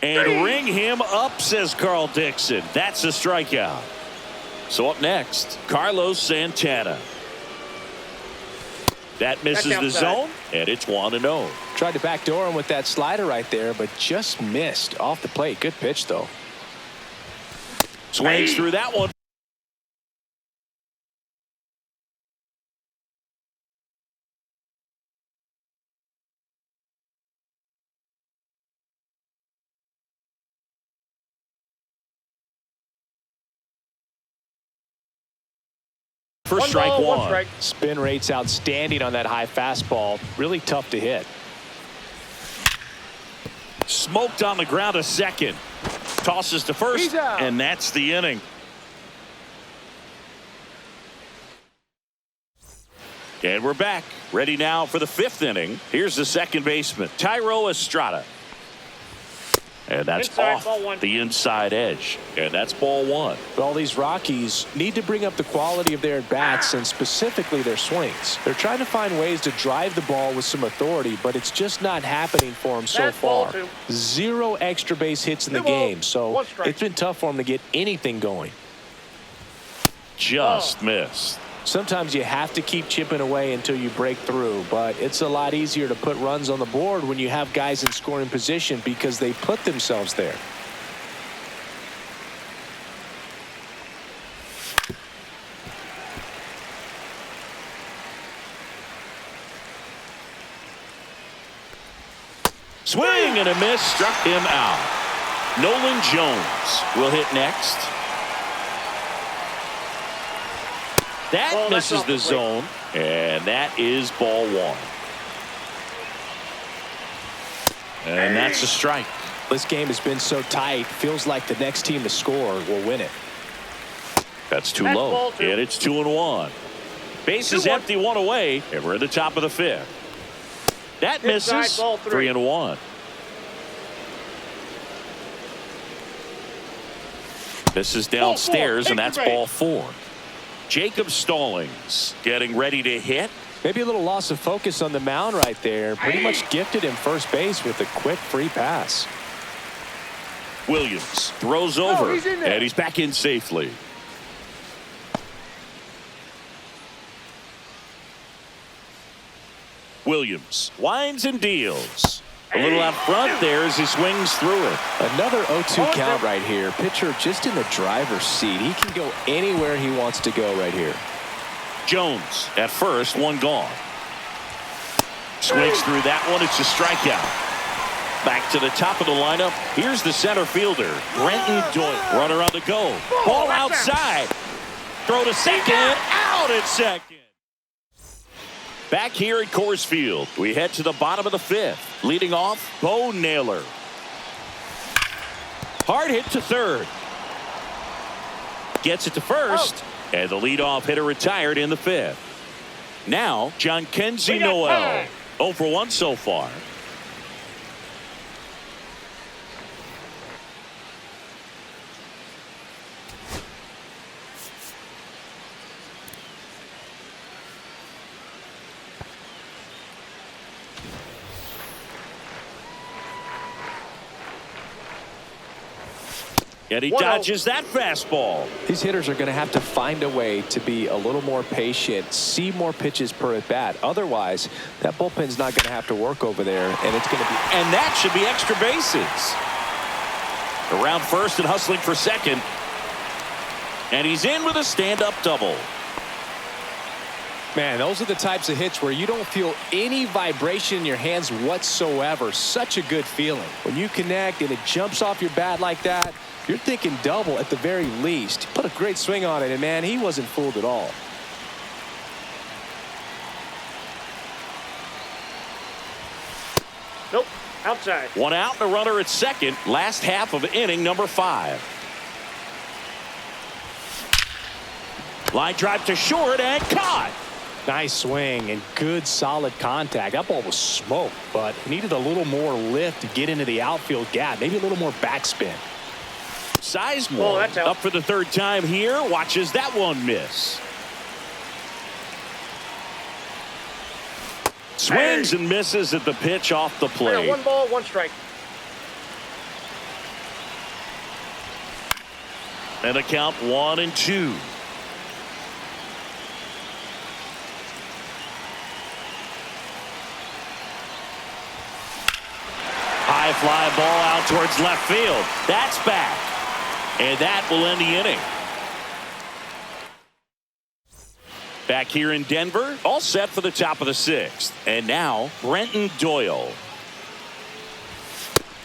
Speaker 1: And ring him up, says Carl Dixon. That's a strikeout. So up next, Carlos Santana. That misses the zone, and it's 1-0.
Speaker 3: Tried to backdoor him with that slider right there, but just missed off the plate. Good pitch, though.
Speaker 1: Swings through that one. For strike 1.
Speaker 3: Spin rate's outstanding on that high fastball. Really tough to hit.
Speaker 1: Smoked on the ground to second. Tosses to first, and that's the inning. And we're back. Ready now for the 5th inning. Here's the second baseman, Thairo Estrada. And that's
Speaker 2: Inside, ball one.
Speaker 1: off the inside edge. And that's ball one.
Speaker 3: But all these Rockies need to bring up the quality of their at-bats and specifically their swings. They're trying to find ways to drive the ball with some authority, but it's just not happening for them so
Speaker 2: That's ball
Speaker 3: far.
Speaker 2: two.
Speaker 3: 0 extra base hits in the
Speaker 2: Two balls,
Speaker 3: game, so
Speaker 2: one strike.
Speaker 3: it's been tough for them to get anything going.
Speaker 1: Just missed.
Speaker 3: Sometimes you have to keep chipping away until you break through, but it's a lot easier to put runs on the board when you have guys in scoring position because they put themselves there.
Speaker 1: Swing and a miss, struck him out. Nolan Jones will hit next. That
Speaker 2: Oh, that's
Speaker 1: misses
Speaker 2: off
Speaker 1: the
Speaker 2: the plate.
Speaker 1: zone, and that is ball one. And that's a strike.
Speaker 3: This game has been so tight, feels like the next team to score will win it.
Speaker 1: That's too
Speaker 2: That's
Speaker 1: low.
Speaker 2: ball two.
Speaker 1: And it's 2-1. Bases
Speaker 2: 2-1.
Speaker 1: empty, one away, and we're at the top of the fifth. That
Speaker 2: Inside,
Speaker 1: misses.
Speaker 2: ball three.
Speaker 1: 3-1. This is downstairs, and that's
Speaker 2: Take the
Speaker 1: ball four. Jacob Stallings getting ready to hit.
Speaker 3: Maybe a little loss of focus on the mound right there. Pretty much gifted him first base with a quick free pass.
Speaker 1: Williams throws over,
Speaker 2: he's in there.
Speaker 1: and he's back in safely. Williams winds and deals. A little out front there as he swings through it.
Speaker 3: Another 0-2 count right here. Pitcher just in the driver's seat. He can go anywhere he wants to go right here.
Speaker 1: Jones at first, one gone. Swings through that one. It's a strikeout. Back to the top of the lineup. Here's the center fielder, Brenton Doyle. Runner on the go. Ball outside. Throw to second. Out at second. Back here at Coors Field, we head to the bottom of the fifth. Leading off, Bo Naylor. Hard hit to third. Gets it to first. And the leadoff hitter retired in the fifth. Now, John Kenzie
Speaker 2: We got
Speaker 1: Noel.
Speaker 2: time.
Speaker 1: 0 for 1 so far. And he
Speaker 2: 1-0.
Speaker 1: dodges that fastball.
Speaker 3: These hitters are going to have to find a way to be a little more patient, see more pitches per at bat. Otherwise, that bullpen's not going to have to work over there, and it's going to be.
Speaker 1: And that should be extra bases. Around first and hustling for second. And he's in with a stand-up double.
Speaker 3: Man, those are the types of hits where you don't feel any vibration in your hands whatsoever. Such a good feeling. When you connect and it jumps off your bat like that, you're thinking double at the very least. He put a great swing on it, and man, he wasn't fooled at all.
Speaker 2: Nope. Outside.
Speaker 1: One out and a runner at second. Last half of inning number 5. Line drive to short and caught.
Speaker 3: Nice swing and good solid contact. That ball was smoked, but he needed a little more lift to get into the outfield gap. Maybe a little more backspin.
Speaker 1: Sizemore
Speaker 2: that's out.
Speaker 1: up for the third time here. Watches that one miss. Swings and misses at the pitch off the
Speaker 2: We got
Speaker 1: plate.
Speaker 2: 1 ball, 1 strike.
Speaker 1: And the count 1-2. High fly ball out towards left field. That's back. And that will end the inning. Back here in Denver, all set for the top of the 6th. And now, Brenton Doyle.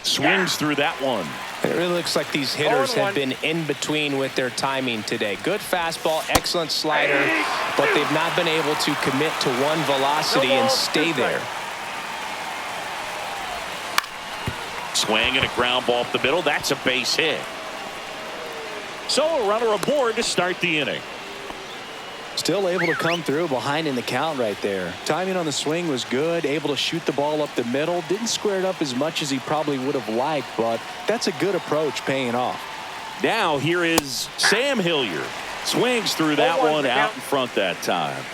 Speaker 1: Swings through that one.
Speaker 3: It really looks like these hitters
Speaker 2: 0-1.
Speaker 3: have been in between with their timing today. Good fastball, excellent slider, but they've not been able to commit to one velocity
Speaker 2: No
Speaker 3: and
Speaker 2: balls,
Speaker 3: stay
Speaker 2: 2
Speaker 3: there.
Speaker 1: Swing and a ground ball up the middle. That's a base hit. So a runner aboard to start the inning.
Speaker 3: Still able to come through behind in the count right there. Timing on the swing was good. Able to shoot the ball up the middle. Didn't square it up as much as he probably would have liked, but that's a good approach paying off.
Speaker 1: Now here is Sam Hilliard. Swings through that one out in front that time.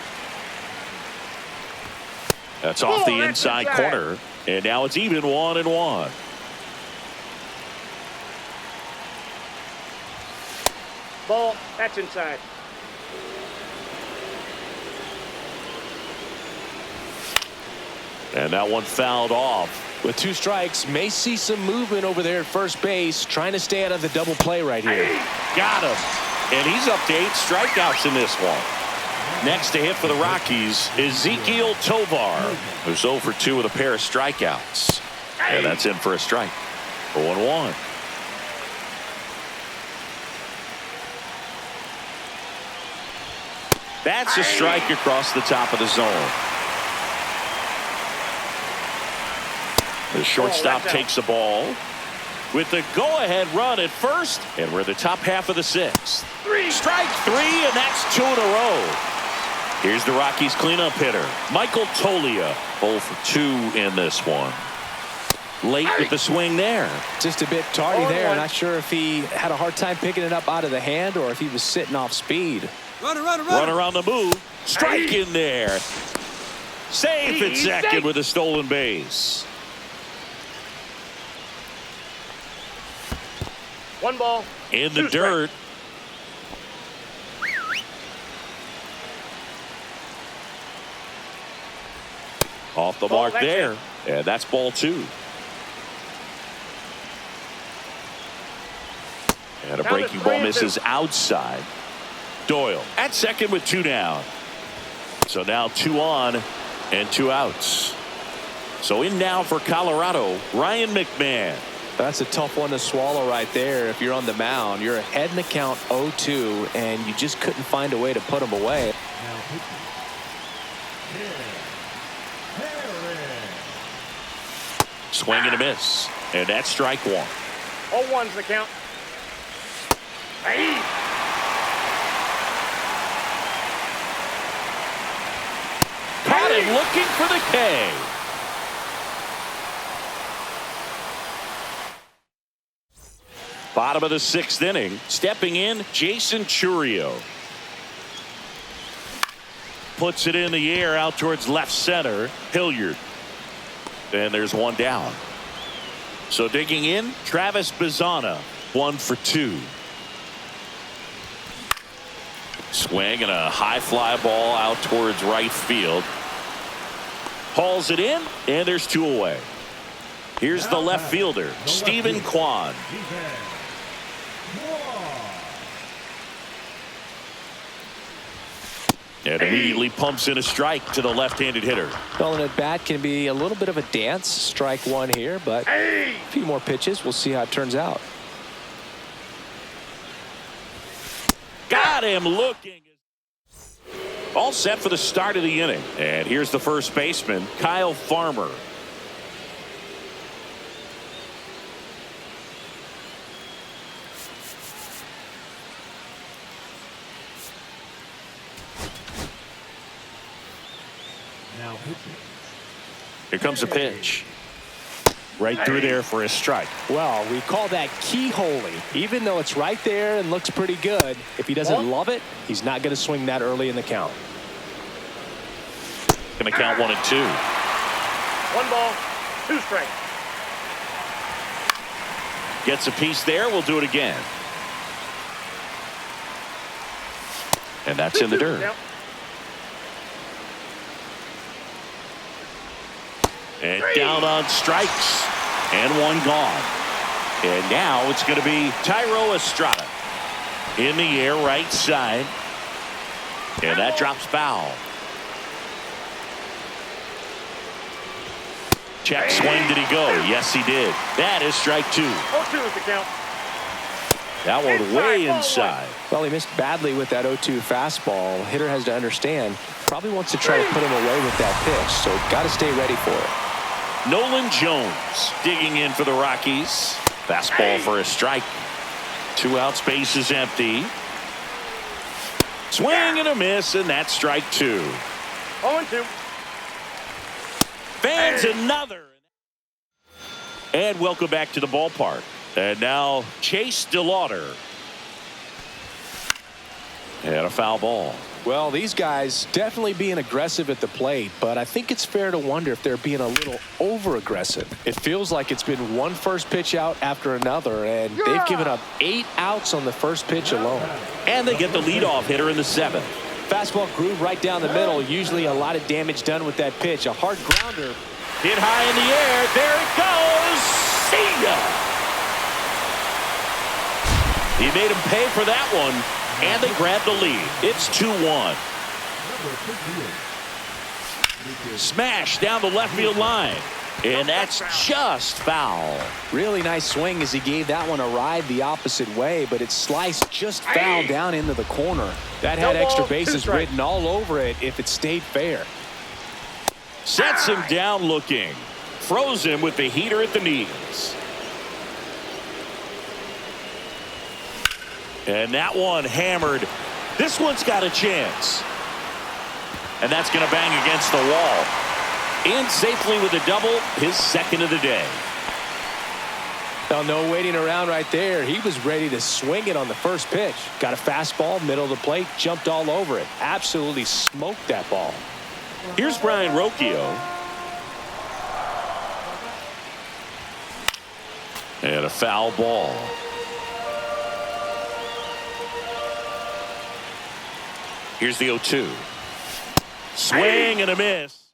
Speaker 1: That's off the inside corner. And now it's even 1-1.
Speaker 2: Ball. That's inside.
Speaker 1: And that one fouled off.
Speaker 3: With 2 strikes, may see some movement over there at first base, trying to stay out of the double play right here.
Speaker 1: Got him. And he's up to 8 strikeouts in this one. Next to hit for the Rockies, Ezekiel Tovar, who's 0 for 2 with a pair of strikeouts. And that's in for a strike. 0-1. That's a strike across the top of the zone. The shortstop takes the ball with the go-ahead run at first, and we're the top half of the 6th. Strike 3, and that's 2 in a row. Here's the Rockies cleanup hitter, Michael Toglia, 0 for 2 in this one. Late with the swing there.
Speaker 3: Just a bit tardy there. Not sure if he had a hard time picking it up out of the hand or if he was sitting off speed.
Speaker 1: Runner on the move. Strike in there. Safe at second with a stolen base.
Speaker 2: 1 ball.
Speaker 1: In the dirt. Off the mark there. And that's ball 2. And a breaking ball misses outside. Doyle at second with 2 down. So now 2 on and 2 outs. So in now for Colorado, Ryan McMahon.
Speaker 3: That's a tough one to swallow right there. If you're on the mound, you're ahead in the count 0-2, and you just couldn't find a way to put him away.
Speaker 1: Swing and a miss. And that's strike 1.
Speaker 2: 0-1's the count.
Speaker 1: Caught him looking for the K. Bottom of the 6th inning. Stepping in, Jason Churio. Puts it in the air out towards left center. Hilliard. And there's 1 down. So digging in, Travis Bazzana. 1 for 2. Swing and a high fly ball out towards right field. Hauls it in, and there's 2 away. Here's the left fielder, Stephen Kwan. And immediately pumps in a strike to the left-handed hitter.
Speaker 3: Well, an at-bat can be a little bit of a dance. Strike 1 here, but a few more pitches. We'll see how it turns out.
Speaker 1: Got him looking. All set for the start of the inning. And here's the first baseman, Kyle Farmer. Here comes a pitch. Right through there for a strike.
Speaker 3: Well, we call that keyholing. Even though it's right there and looks pretty good, if he doesn't love it, he's not going to swing that early in the count.
Speaker 1: Going to count 1 and 2.
Speaker 2: 1 ball, 2 strikes.
Speaker 1: Gets a piece there. We'll do it again. And that's in the dirt.
Speaker 2: Yep.
Speaker 1: And down on strikes. And 1 gone. And now it's going to be Tyro Estrada. In the air, right side. And that drops foul. Check swing. Did he go? Yes, he did. That is strike 2.
Speaker 2: 0-2 is the count.
Speaker 1: That one way inside.
Speaker 3: Well, he missed badly with that 0-2 fastball. Hitter has to understand. Probably wants to try to put him away with that pitch, so got to stay ready for it.
Speaker 1: Nolan Jones digging in for the Rockies. Fastball for a strike. 2 outs, base is empty. Swing and a miss, and that's strike 2.
Speaker 2: 0-2.
Speaker 1: Fans another. And welcome back to the ballpark. And now Chase DeLauder. And a foul ball.
Speaker 3: Well, these guys definitely being aggressive at the plate, but I think it's fair to wonder if they're being a little over-aggressive. It feels like it's been one first pitch out after another, and they've given up 8 outs on the first pitch alone.
Speaker 1: And they get the leadoff hitter in the 7th.
Speaker 3: Fastball groove right down the middle. Usually a lot of damage done with that pitch. A hard grounder.
Speaker 1: Hit high in the air. There it goes. See ya. He made him pay for that one, and they grab the lead. It's 2-1. Smash down the left field line, and that's just foul.
Speaker 3: Really nice swing as he gave that one a ride the opposite way, but it sliced just foul down into the corner. That had extra bases written all over it if it stayed fair.
Speaker 1: Sets him down looking. Froze him with the heater at the knees. And that one hammered. This one's got a chance. And that's going to bang against the wall. In safely with a double, his second of the day.
Speaker 3: Now, no waiting around right there. He was ready to swing it on the first pitch. Got a fastball, middle of the plate, jumped all over it. Absolutely smoked that ball.
Speaker 1: Here's Brian Rocchio. And a foul ball. Here's the 0-2. Swing and a miss.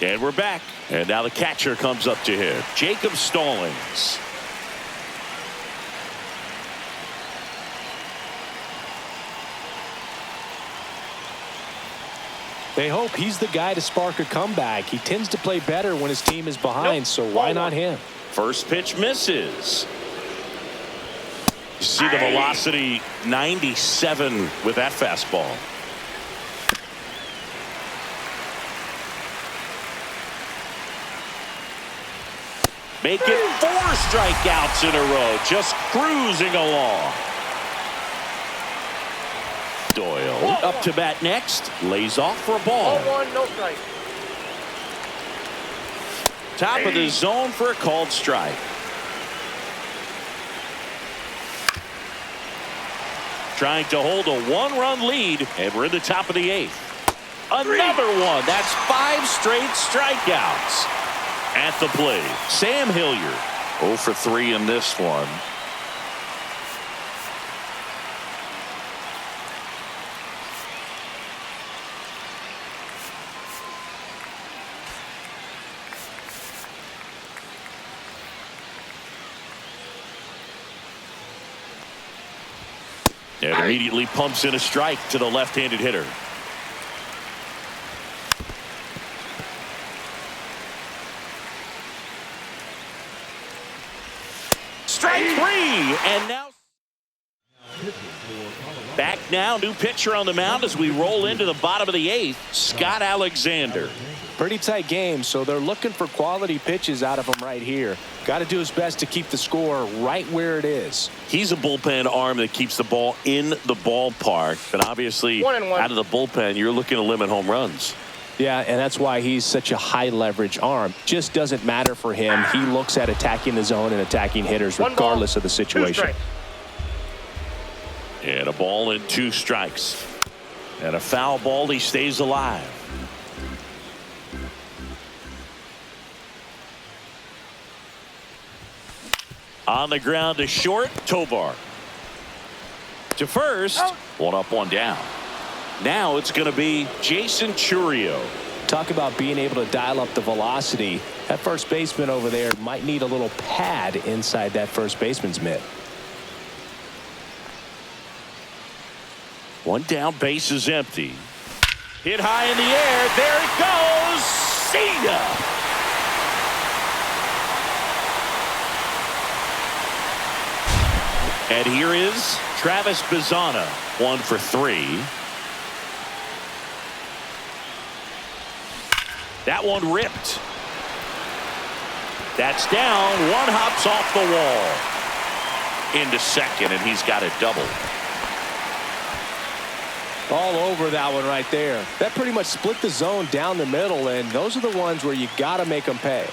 Speaker 1: And we're back. And now the catcher comes up to him. Jacob Stallings.
Speaker 3: They hope he's the guy to spark a comeback. He tends to play better when his team is behind, so why not him?
Speaker 1: First pitch misses. You see the velocity 97 with that fastball. Make it 4 strikeouts in a row, just cruising along. Doyle up to bat next, lays off for a ball.
Speaker 2: 0-1, no strike.
Speaker 1: Top of the zone for a called strike. Trying to hold a 1-run lead, and we're in the top of the 8th. Another one. That's 5 straight strikeouts. At the plate, Sam Hilliard. 0 for 3 in this one. And immediately pumps in a strike to the left-handed hitter. Strike 3, and now back now, new pitcher on the mound as we roll into the bottom of the 8th, Scott Alexander.
Speaker 3: Pretty tight game, so they're looking for quality pitches out of him right here. Got to do his best to keep the score right where it is.
Speaker 1: He's a bullpen arm that keeps the ball in the ballpark, and obviously
Speaker 2: 1-1.
Speaker 1: out of the bullpen, you're looking to limit home runs.
Speaker 3: Yeah, and that's why he's such a high leverage arm. Just doesn't matter for him. He looks at attacking the zone and attacking hitters regardless of the situation.
Speaker 1: And a ball and 2 strikes. And a foul ball, he stays alive. On the ground to short, Tovar. To first, 1 up, 1 down. Now it's going to be Jason Churio.
Speaker 3: Talk about being able to dial up the velocity. That first baseman over there might need a little pad inside that first baseman's mitt.
Speaker 1: 1 down, base is empty. Hit high in the air. There it goes. See ya. And here is Travis Bazzana, 1 for 3. That one ripped. That's down. 1 hops off the wall. Into second, and he's got a double.
Speaker 3: All over that one right there. That pretty much split the zone down the middle, and those are the ones where you got to make them pay.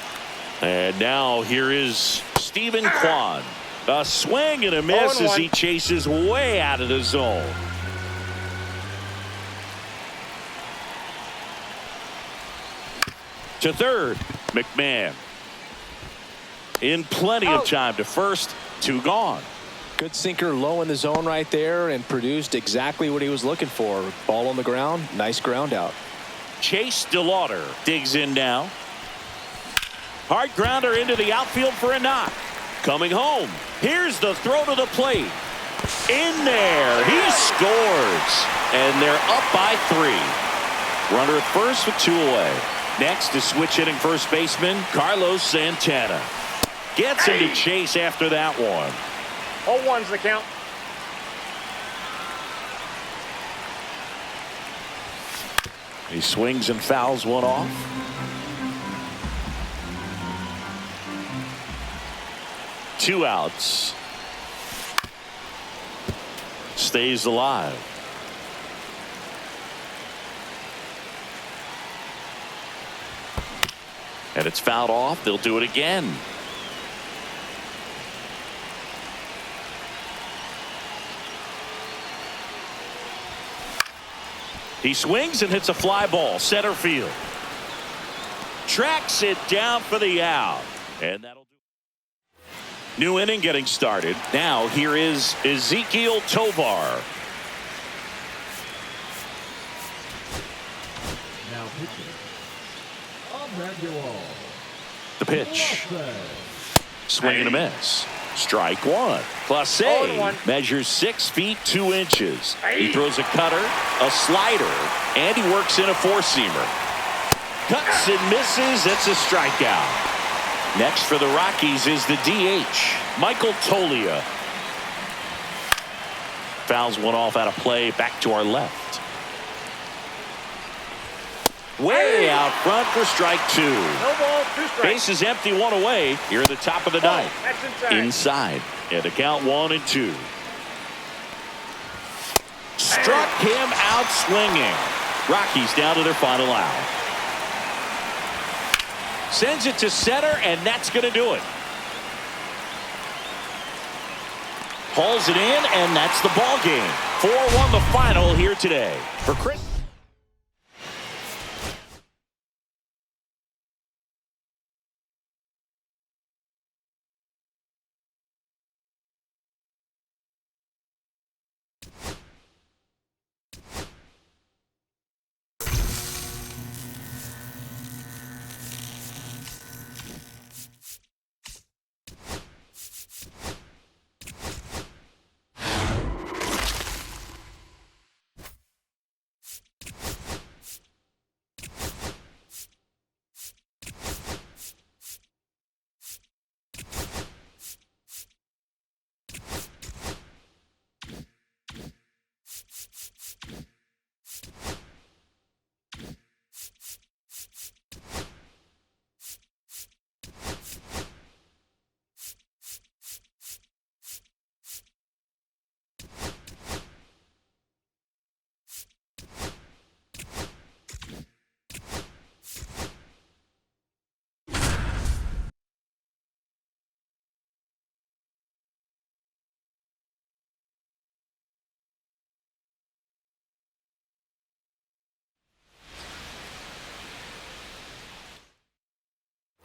Speaker 1: And now here is Stephen Kwan. A swing and a miss as he chases way out of the zone. To third, McMahon. In plenty of time to first, 2 gone.
Speaker 3: Good sinker low in the zone right there and produced exactly what he was looking for. Ball on the ground, nice ground out.
Speaker 1: Chase DeLauder digs in now. Hard grounder into the outfield for a knock. Coming home. Here's the throw to the plate. In there. He scores. And they're up by 3. Runner at first with 2 away. Next is switch hitting first baseman Carlos Santana. Gets him to chase after that one.
Speaker 2: 0-1's the count.
Speaker 1: He swings and fouls one off. Two outs. Stays alive. And it's fouled off. They'll do it again. He swings and hits a fly ball center field. Tracks it down for the out. And that'll do it. New inning getting started. Now here is Ezekiel Tovar.
Speaker 4: Now pitching.
Speaker 1: The pitch. Swing and a miss. Strike one. Clase measures 6 feet 2 inches. He throws a cutter, a slider, and he works in a 4-seamer. Cuts and misses. It's a strikeout. Next for the Rockies is the DH, Michael Toglia. Fouls one off out of play. Back to our left. Way out front for strike 2.
Speaker 2: No ball, 2 strikes.
Speaker 1: Base is empty, 1 away. Here at the top of the ninth.
Speaker 2: That's
Speaker 1: Inside. And a count 1-2. Struck him out swinging. Rockies down to their final out. Sends it to center, and that's going to do it. Hauls it in, and that's the ball game. 4-1 the final here today. For Chris.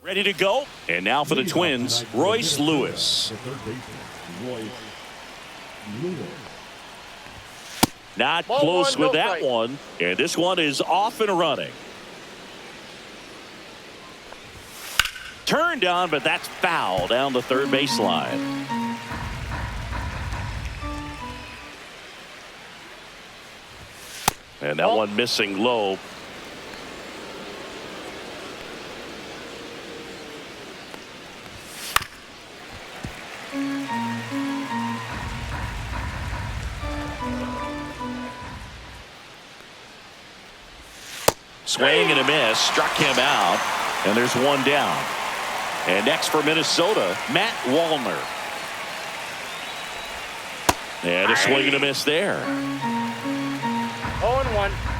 Speaker 1: Ready to go. And now for the Twins, Royce Lewis. Not close with that one. And this one is off and running. Turned on, but that's foul down the third baseline. And that one missing low. Swing and a miss, struck him out, and there's one down. And next for Minnesota, Matt Wallner. And a swing and a miss there.
Speaker 2: 0-1.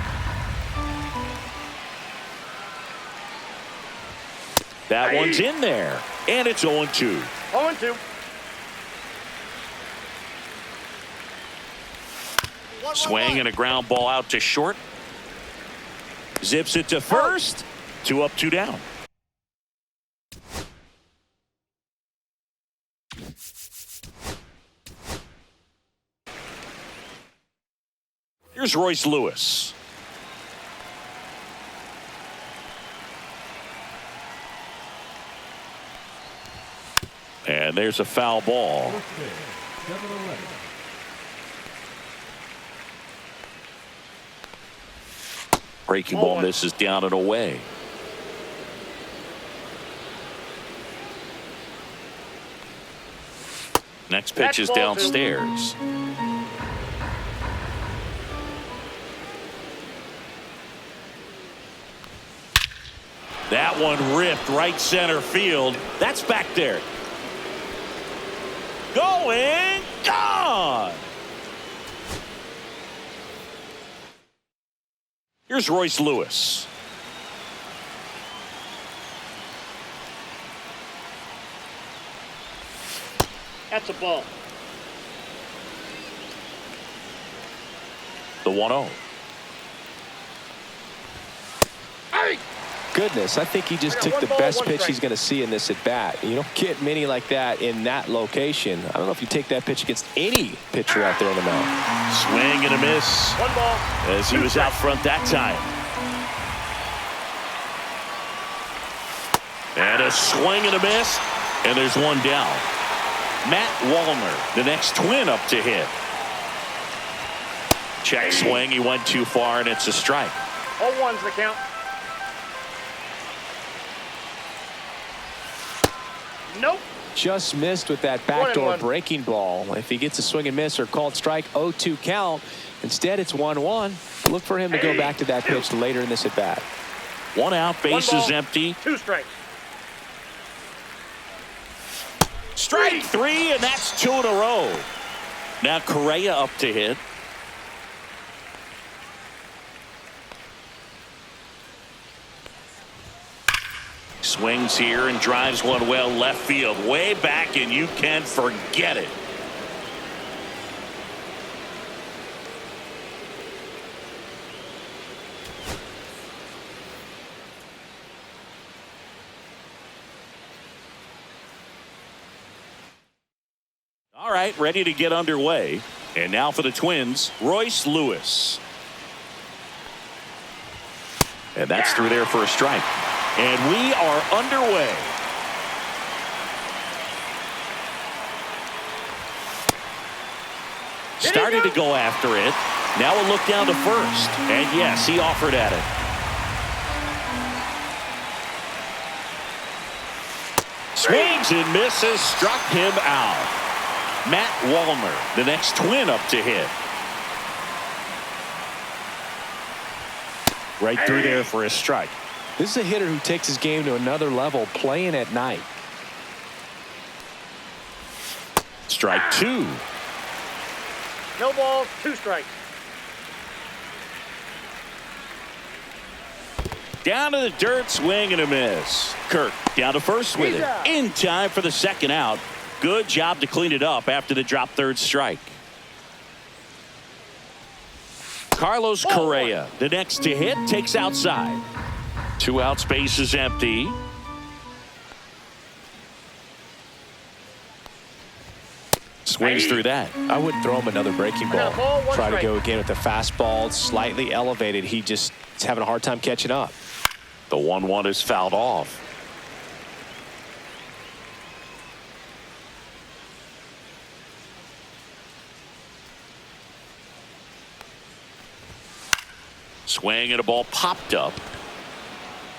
Speaker 1: That one's in there, and it's 0-2.
Speaker 2: 0-2.
Speaker 1: Swing and a ground ball out to short. Zips it to first. 2 up, 2 down. Here's Royce Lewis. And there's a foul ball. Breaking ball misses down and away. Next pitch is downstairs. That one ripped right center field. That's back there. Going, gone. Here's Royce Lewis.
Speaker 2: That's a ball.
Speaker 1: The 1-0.
Speaker 3: Goodness, I think he just took the best pitch he's going to see in this at bat. You don't get many like that in that location. I don't know if you take that pitch against any pitcher out there in the mound.
Speaker 1: Swing and a miss.
Speaker 2: 1 ball.
Speaker 1: As he was out front that time. And a swing and a miss. And there's one down. Matt Wallner, the next twin up to hit. Check swing. He went too far, and it's a strike.
Speaker 2: 0-1's the count. Nope.
Speaker 3: Just missed with that backdoor
Speaker 2: 1-1.
Speaker 3: breaking ball. If he gets a swing and miss or called strike, 0-2 count. Instead, it's 1-1. Look for him to go back to that pitch later in this at bat.
Speaker 1: 1 out, bases empty.
Speaker 2: 2 strikes.
Speaker 1: Strike 3, and that's 2 in a row. Now Correa up to hit. Swings here and drives one well left field, way back, and you can forget it. All right, ready to get underway. And now for the Twins, Royce Lewis. And that's through there for a strike. And we are underway. Started to go after it. Now a look down to first. And yes, he offered at it. Swings and misses, struck him out. Matt Wallner, the next twin up to hit. Right through there for a strike.
Speaker 3: This is a hitter who takes his game to another level playing at night.
Speaker 1: Strike 2.
Speaker 2: No balls, 2 strikes.
Speaker 1: Down to the dirt, swing and a miss. Kirk down to first with it. In time for the second out. Good job to clean it up after the drop third strike. Carlos Correa, the next to hit, takes outside. 2 outs, base is empty. Swings through that.
Speaker 3: I wouldn't throw him another breaking ball. Try to
Speaker 2: strike.
Speaker 3: go again with the fastball, slightly elevated. He just is having a hard time catching up.
Speaker 1: The 1-1 is fouled off. Swing and a ball popped up.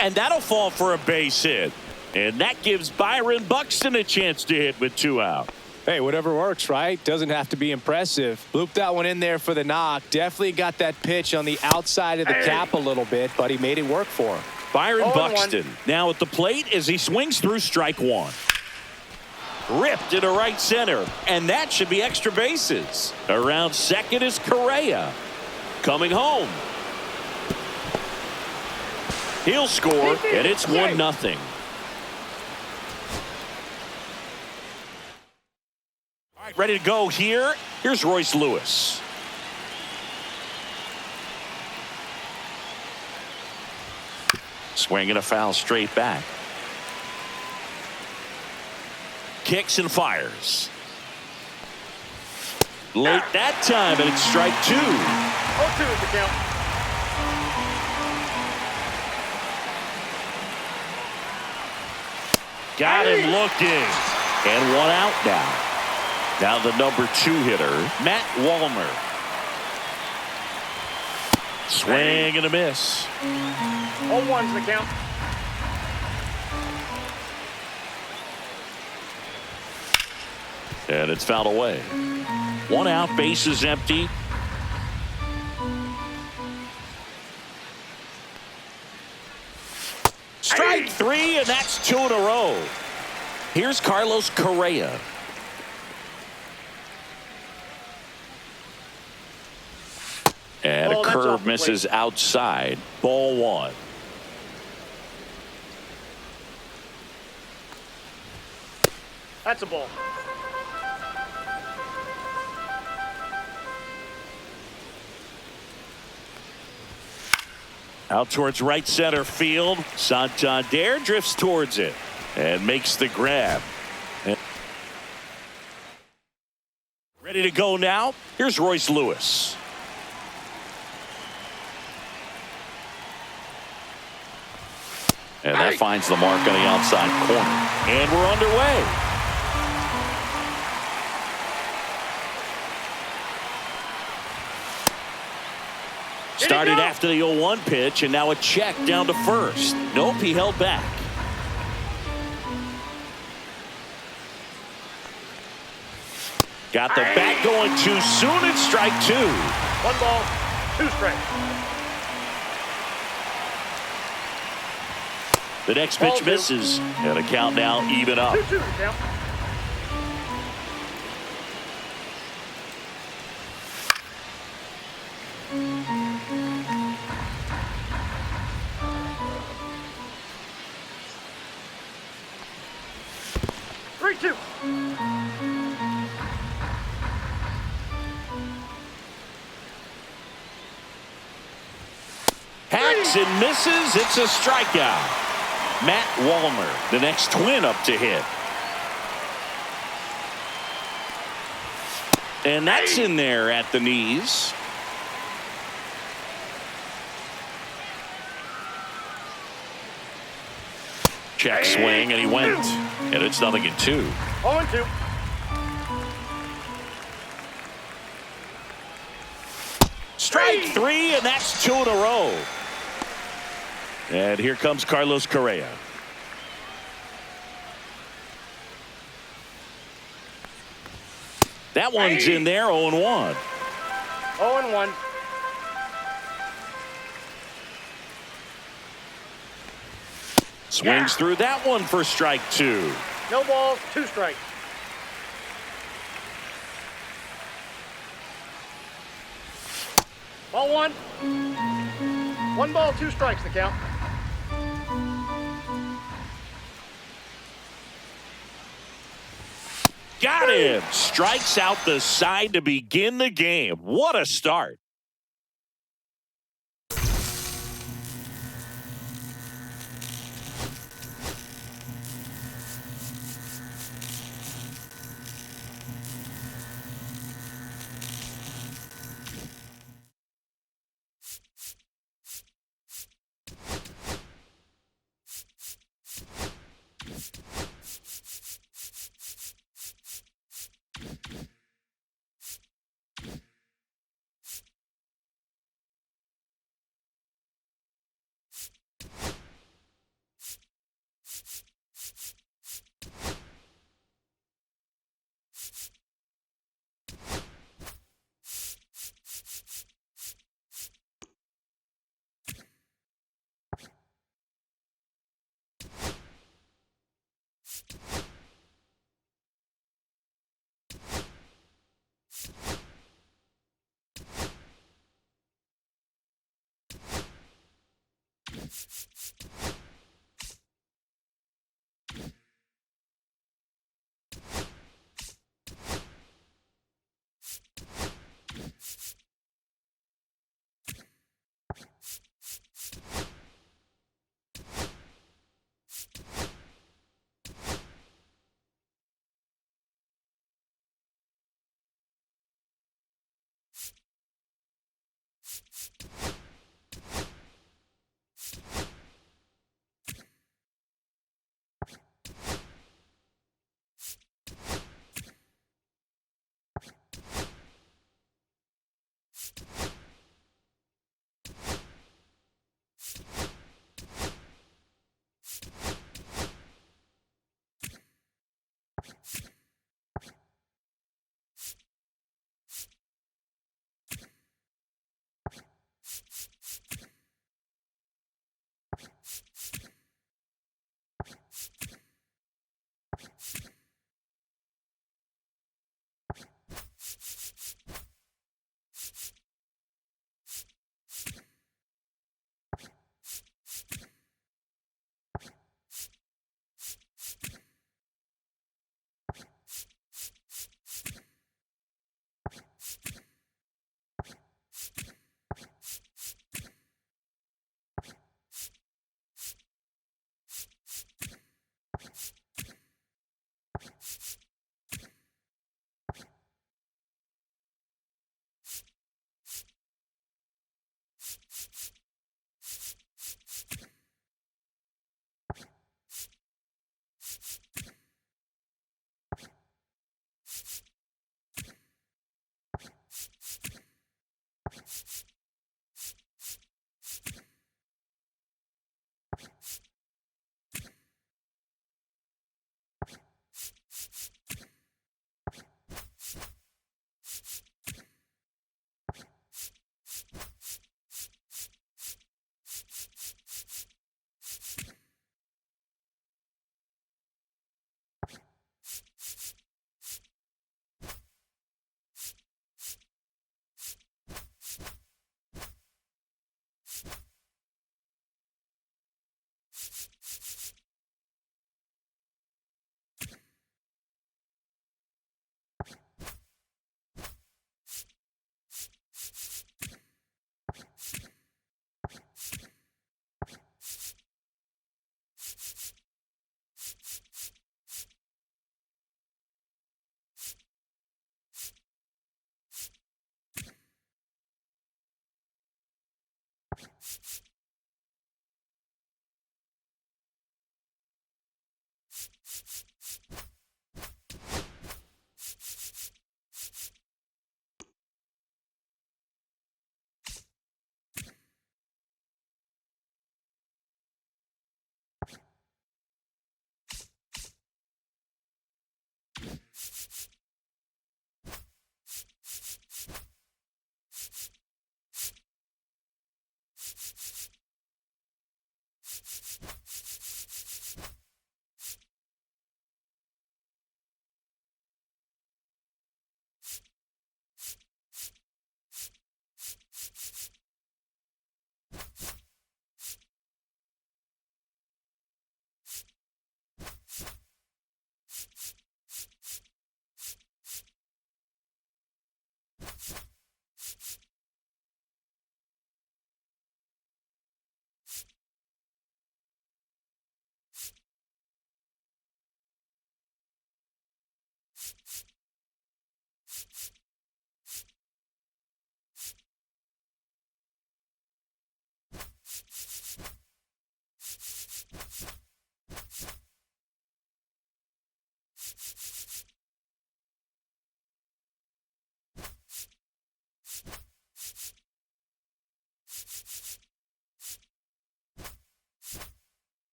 Speaker 1: And that'll fall for a base hit. And that gives Byron Buxton a chance to hit with 2 out.
Speaker 3: Hey, whatever works, right? Doesn't have to be impressive. Looped that one in there for the knock. Definitely got that pitch on the outside of the cap a little bit, but he made it work for him.
Speaker 1: Byron Buxton now at the plate as he swings through strike 1. Ripped into right center, and that should be extra bases. Around second is Correa. Coming home. He'll score, and it's 1-0. All right, ready to go here. Here's Royce Lewis. Swinging a foul straight back. Kicks and fires. Late that time, and it's strike 2.
Speaker 2: 0-2 is the count.
Speaker 1: Got him looking. And 1 out now. Now the number 2 hitter, Matt Wallner. Swing and a miss.
Speaker 2: 0-1's the count.
Speaker 1: And it's fouled away. 1 out, bases empty. Strike 3, and that's 2 in a row. Here's Carlos Correa. And a curve misses outside. Ball 1.
Speaker 2: That's a ball.
Speaker 1: Out towards right center field. Santander drifts towards it and makes the grab. Ready to go now. Here's Royce Lewis. And that finds the mark on the outside corner. And we're underway. Started after the 0-1 pitch, and now a check down to first. Nope, he held back. Got the bat going too soon, and strike 2.
Speaker 2: 1 ball, 2 strikes.
Speaker 1: The next pitch misses, and the count now even up.
Speaker 2: 2-2 count.
Speaker 1: Hacks and misses. It's a strikeout. Matt Wallner, the next twin up to hit. And that's in there at the knees. Check swing, and he went. And it's 0-2.
Speaker 2: 0-2.
Speaker 1: Strike 3, and that's 2 in a row. And here comes Carlos Correa. That one's in there, 0-1.
Speaker 2: 0-1.
Speaker 1: Swings through that one for strike 2.
Speaker 2: No balls, 2 strikes. Ball 1. 1 ball, 2 strikes the count.
Speaker 1: Got him. Strikes out the side to begin the game. What a start.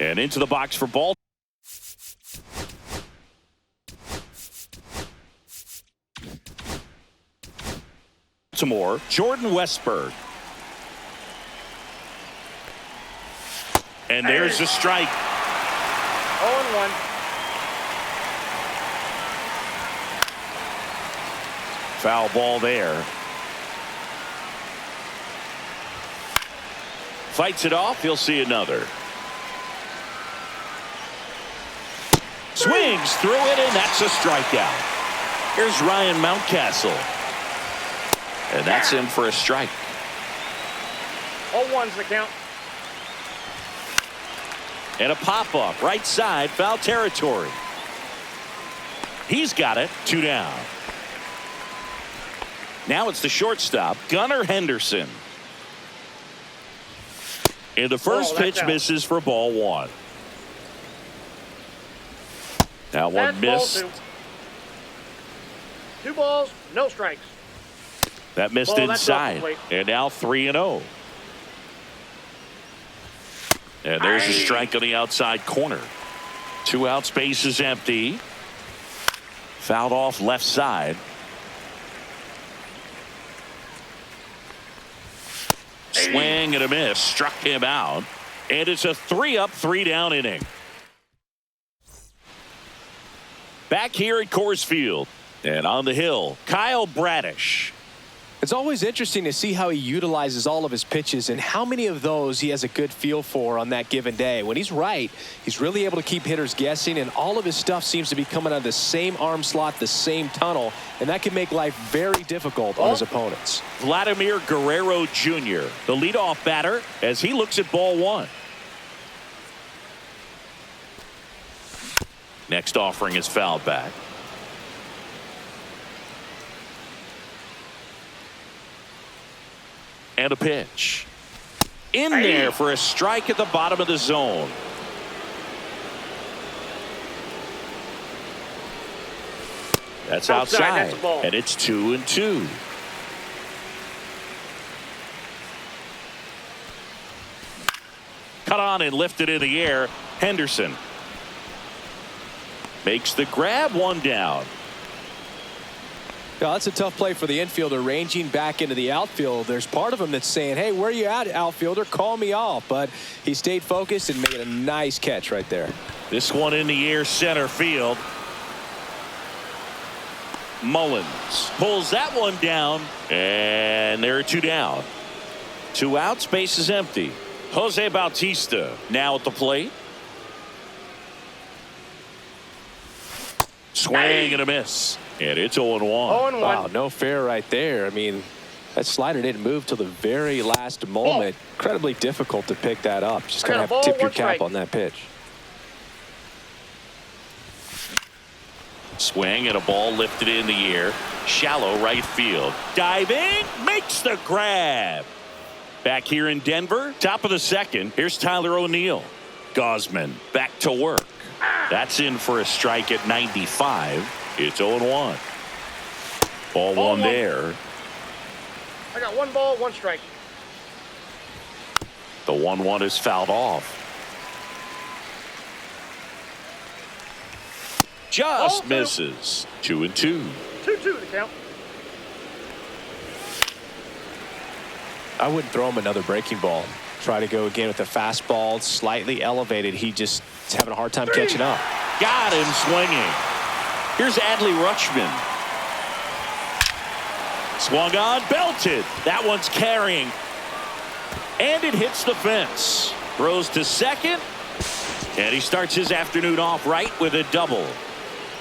Speaker 1: And into the box for Baltimore. Jordan Westberg. And there's a strike.
Speaker 2: 0-1.
Speaker 1: Foul ball there. Fights it off. He'll see another. Swings through it, and that's a strikeout. Here's Ryan Mountcastle. And that's in for a strike.
Speaker 2: 0-1's the count.
Speaker 1: And a pop-up right side, foul territory. He's got it. 2 down. Now it's the shortstop, Gunnar Henderson. And the first pitch misses for ball 1. That one missed.
Speaker 2: Ball 2. 2 balls, no strikes.
Speaker 1: That missed inside. And now 3-0. And there's a strike on the outside corner. 2 outs, base is empty. Fouled off left side. Swing and a miss. Struck him out. And it's a 3-up, 3-down inning. Back here at Coors Field. And on the hill, Kyle Bradish.
Speaker 3: It's always interesting to see how he utilizes all of his pitches and how many of those he has a good feel for on that given day. When he's right, he's really able to keep hitters guessing, and all of his stuff seems to be coming out of the same arm slot, the same tunnel, and that can make life very difficult on his opponents.
Speaker 1: Vladimir Guerrero Jr., the leadoff batter, as he looks at ball 1. Next offering is fouled back. And a pitch. In there for a strike at the bottom of the zone. That's outside.
Speaker 2: That's a ball.
Speaker 1: And it's 2-2. Cut on and lifted in the air. Henderson makes the grab. 1 down.
Speaker 3: Now, that's a tough play for the infielder, ranging back into the outfield. There's part of him that's saying, hey, where you at, outfielder? Call me off. But he stayed focused and made a nice catch right there.
Speaker 1: This one in the air, center field. Mullins pulls that one down, and there are 2 down. 2 outs, base is empty. Jose Bautista now at the plate. Swing and a miss. And it's 0-1.
Speaker 2: 0-1.
Speaker 3: Wow, no fair right there. I mean, that slider didn't move till the very last moment. Incredibly difficult to pick that up. Just going to have to tip your cap on that pitch.
Speaker 1: Swing and a ball lifted in the air. Shallow right field. Diving, makes the grab. Back here in Denver, top of the second. Here's Tyler O'Neill. Gosman back to work. That's in for a strike at 95. It's 0-1. Ball 1 there.
Speaker 2: I got 1 ball, 1 strike.
Speaker 1: The 1-1 is fouled off. Just misses. 2-2.
Speaker 2: 2-2 the count.
Speaker 3: I wouldn't throw him another breaking ball. Try to go again with the fastball, slightly elevated. He just is having a hard time catching up.
Speaker 1: Got him swinging. Here's Adley Rutschman. Swung on, belted. That one's carrying. And it hits the fence. Throws to second. And he starts his afternoon off right with a double.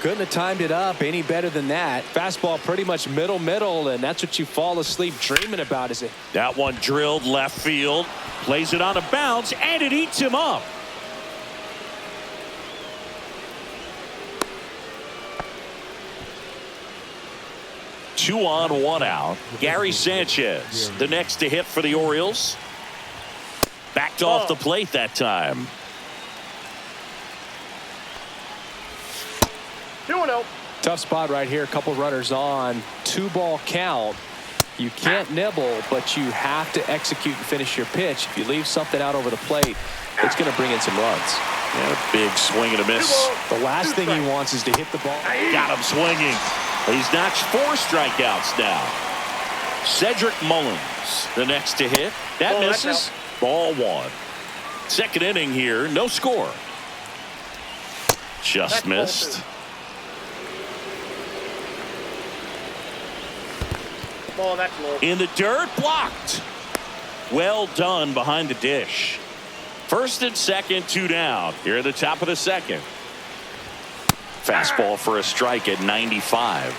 Speaker 3: Couldn't have timed it up any better than that. Fastball pretty much middle, and that's what you fall asleep dreaming about, is it?
Speaker 1: That one drilled left field. Plays it on a bounce, and it eats him up. Two on, 1 out. Gary Sanchez, the next to hit for the Orioles. Backed off the plate that time.
Speaker 2: 2-0.
Speaker 3: Tough spot right here. A couple runners on. 2-ball count. You can't nibble, but you have to execute and finish your pitch. If you leave something out over the plate, it's going to bring in some runs.
Speaker 1: And a big swing and a miss.
Speaker 3: The last thing he wants is to hit the ball.
Speaker 1: Got him swinging. He's notched 4 strikeouts now. Cedric Mullins, the next to hit. That misses. Ball 1. Second inning here, no score. Just missed.
Speaker 2: Ball, that's low.
Speaker 1: In the dirt, blocked. Well done behind the dish. First and second, 2 down. Here at the top of the second. Fastball for a strike at 95.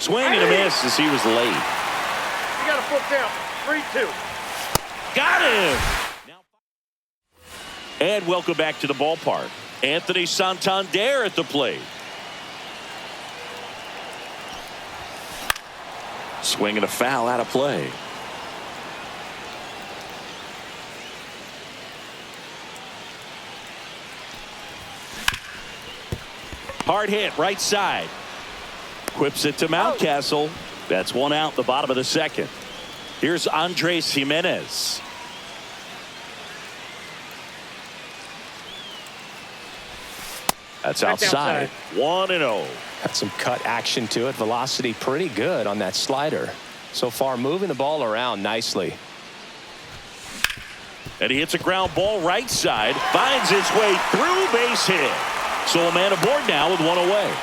Speaker 1: Swing and a miss as he was late.
Speaker 2: You got a full count. 3-2.
Speaker 1: Got him. And welcome back to the ballpark. Anthony Santander at the plate. Swing and a foul out of play. Hard hit right side. Quips it to Mountcastle. That's 1 out, the bottom of the second. Here's Andres Jimenez. That's outside. 1-0.
Speaker 3: Got some cut action to it. Velocity pretty good on that slider. So far moving the ball around nicely.
Speaker 1: And he hits a ground ball right side. Finds its way through, base hit. So a man aboard now with 1 away.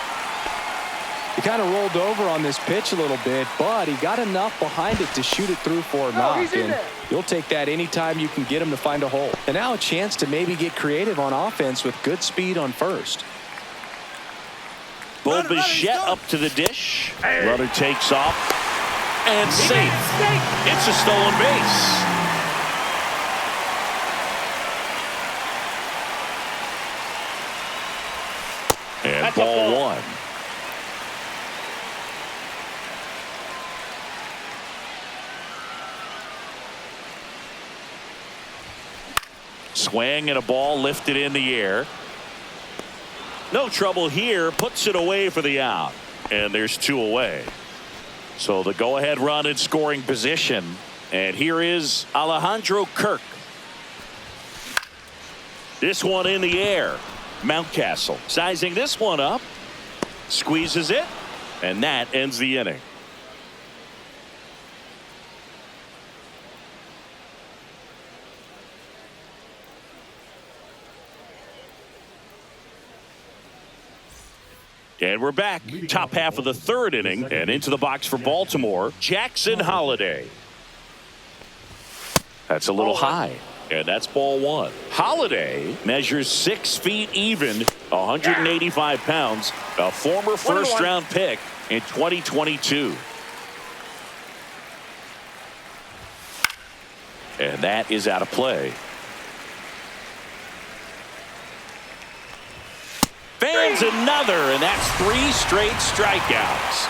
Speaker 3: He kind of rolled over on this pitch a little bit, but he got enough behind it to shoot it through for a knock. And you'll take that anytime you can get him to find a hole. And now a chance to maybe get creative on offense with good speed on first.
Speaker 1: Bo Bichette up to the dish. Runner takes off. And safe. It's a stolen base. And that's ball 1. Swing and a ball lifted in the air. No trouble here. Puts it away for the out. And there's 2 away. So the go-ahead run in scoring position. And here is Alejandro Kirk. This one in the air. Mountcastle sizing this one up. Squeezes it. And that ends the inning. And we're back. Top half of the 3rd inning. And into the box for Baltimore, Jackson Holliday. That's a little high. And that's ball 1. Holliday measures 6 feet even, 185 pounds, a former first-round pick in 2022. And that is out of play. Fans another, and that's 3 straight strikeouts.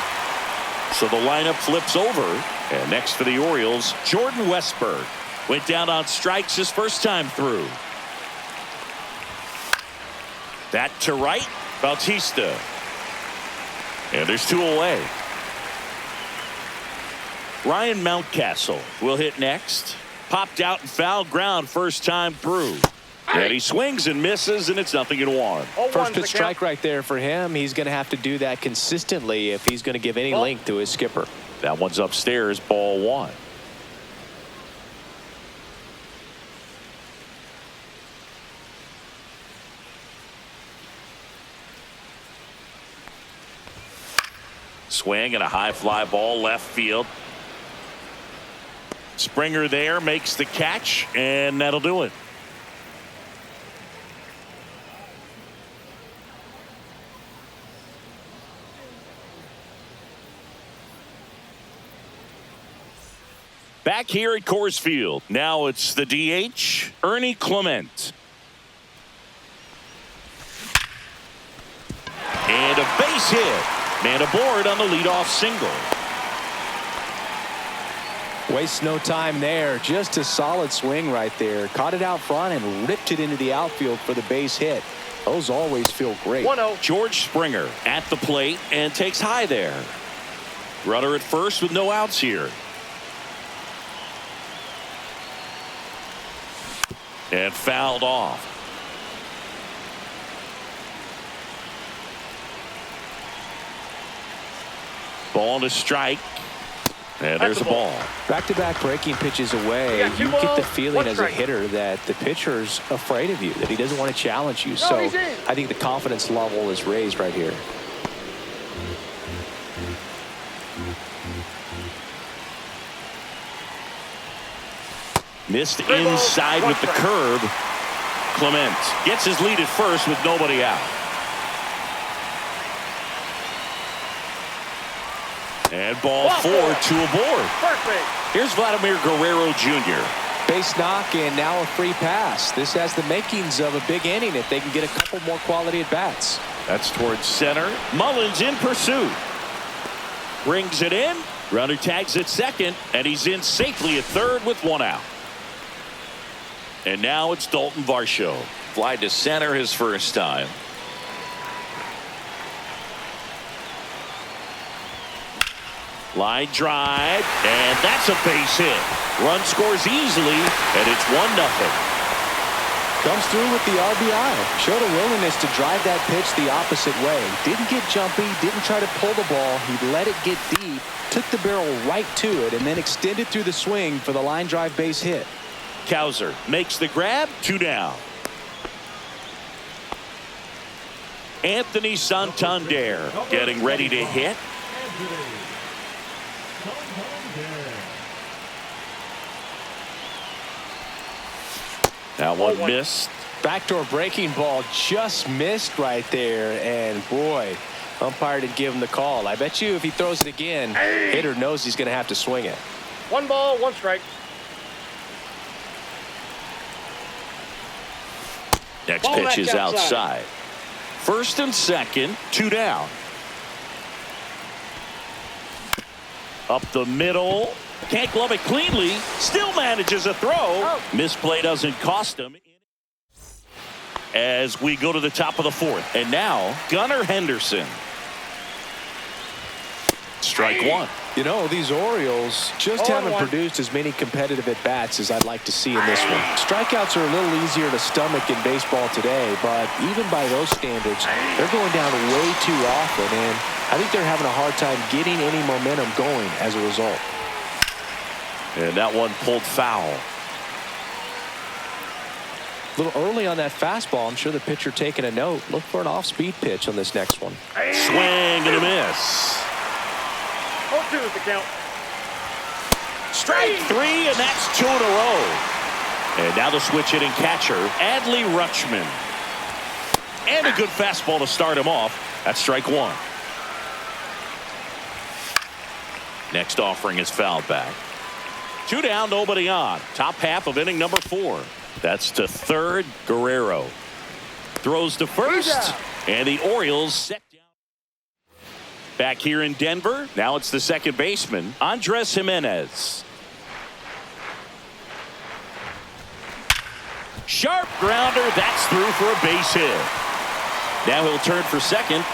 Speaker 1: So the lineup flips over. And next for the Orioles, Jordan Westburg. Went down on strikes his first time through. That to right, Bautista. And there's 2 away. Ryan Mountcastle will hit next. Popped out and foul ground first time through. And he swings and misses, and it's 0-1.
Speaker 3: First pitch strike right there for him. He's going to have to do that consistently if he's going to give any length to his skipper.
Speaker 1: That one's upstairs, ball 1. Swing and a high fly ball left field. Springer there makes the catch, and that'll do it. Back here at Coors Field. Now it's the DH, Ernie Clement. And a base hit. Man aboard on the leadoff single.
Speaker 3: Wastes no time there. Just a solid swing right there. Caught it out front and ripped it into the outfield for the base hit. Those always feel great.
Speaker 2: 1-0.
Speaker 1: George Springer at the plate and takes high there. Runner at first with no outs here. And fouled off. Ball to strike. And there's a ball.
Speaker 3: Back-to-back breaking pitches away. You get the feeling as a hitter that the pitcher's afraid of you, that he doesn't want to challenge you. So I think the confidence level is raised right here.
Speaker 1: Missed inside with the curve. Clement gets his lead at first with nobody out. And ball 4, 2 aboard. Here's Vladimir Guerrero Jr.
Speaker 3: Base knock and now a free pass. This has the makings of a big inning if they can get a couple more quality at bats.
Speaker 1: That's towards center. Mullins in pursuit. Brings it in. Runner tags at second, and he's in safely at third with 1 out. And now it's Dalton Varsho. Fly to center his first time. Line drive, and that's a base hit. Run scores easily, and it's 1-0.
Speaker 3: Comes through with the RBI. Showed a willingness to drive that pitch the opposite way. Didn't get jumpy, didn't try to pull the ball. He let it get deep, took the barrel right to it, and then extended through the swing for the line drive base hit.
Speaker 1: Cowser makes the grab, 2 down. Anthony Santander getting ready to hit. That one missed.
Speaker 3: Backdoor breaking ball just missed right there. And boy, umpire didn't give him the call. I bet you if he throws it again, hitter knows he's going to have to swing it.
Speaker 2: 1 ball, 1 strike.
Speaker 1: Next pitch is outside. First and second, 2 down. Up the middle. Can't glove it cleanly. Still manages a throw. Misplay doesn't cost him. As we go to the top of the 4th. And now, Gunnar Henderson. Strike 1.
Speaker 3: You know, these Orioles just haven't produced as many competitive at-bats as I'd like to see in this one. Strikeouts are a little easier to stomach in baseball today, but even by those standards, they're going down way too often, and I think they're having a hard time getting any momentum going as a result.
Speaker 1: And that one pulled foul.
Speaker 3: A little early on that fastball. I'm sure the pitcher taking a note. Look for an off-speed pitch on this next one.
Speaker 1: Swing and a miss.
Speaker 2: 0-2 is the count.
Speaker 1: Strike 3, and that's 2 in a row. And now the switch hitting catcher, Adley Rutschman. And a good fastball to start him off. That's strike 1. Next offering is fouled back. 2 down, nobody on. Top half of inning number 4. That's to third. Guerrero throws to first, and the Orioles set down. Back here in Denver, now it's the second baseman, Andres Jimenez. Sharp grounder, that's through for a base hit. Now he'll turn for second.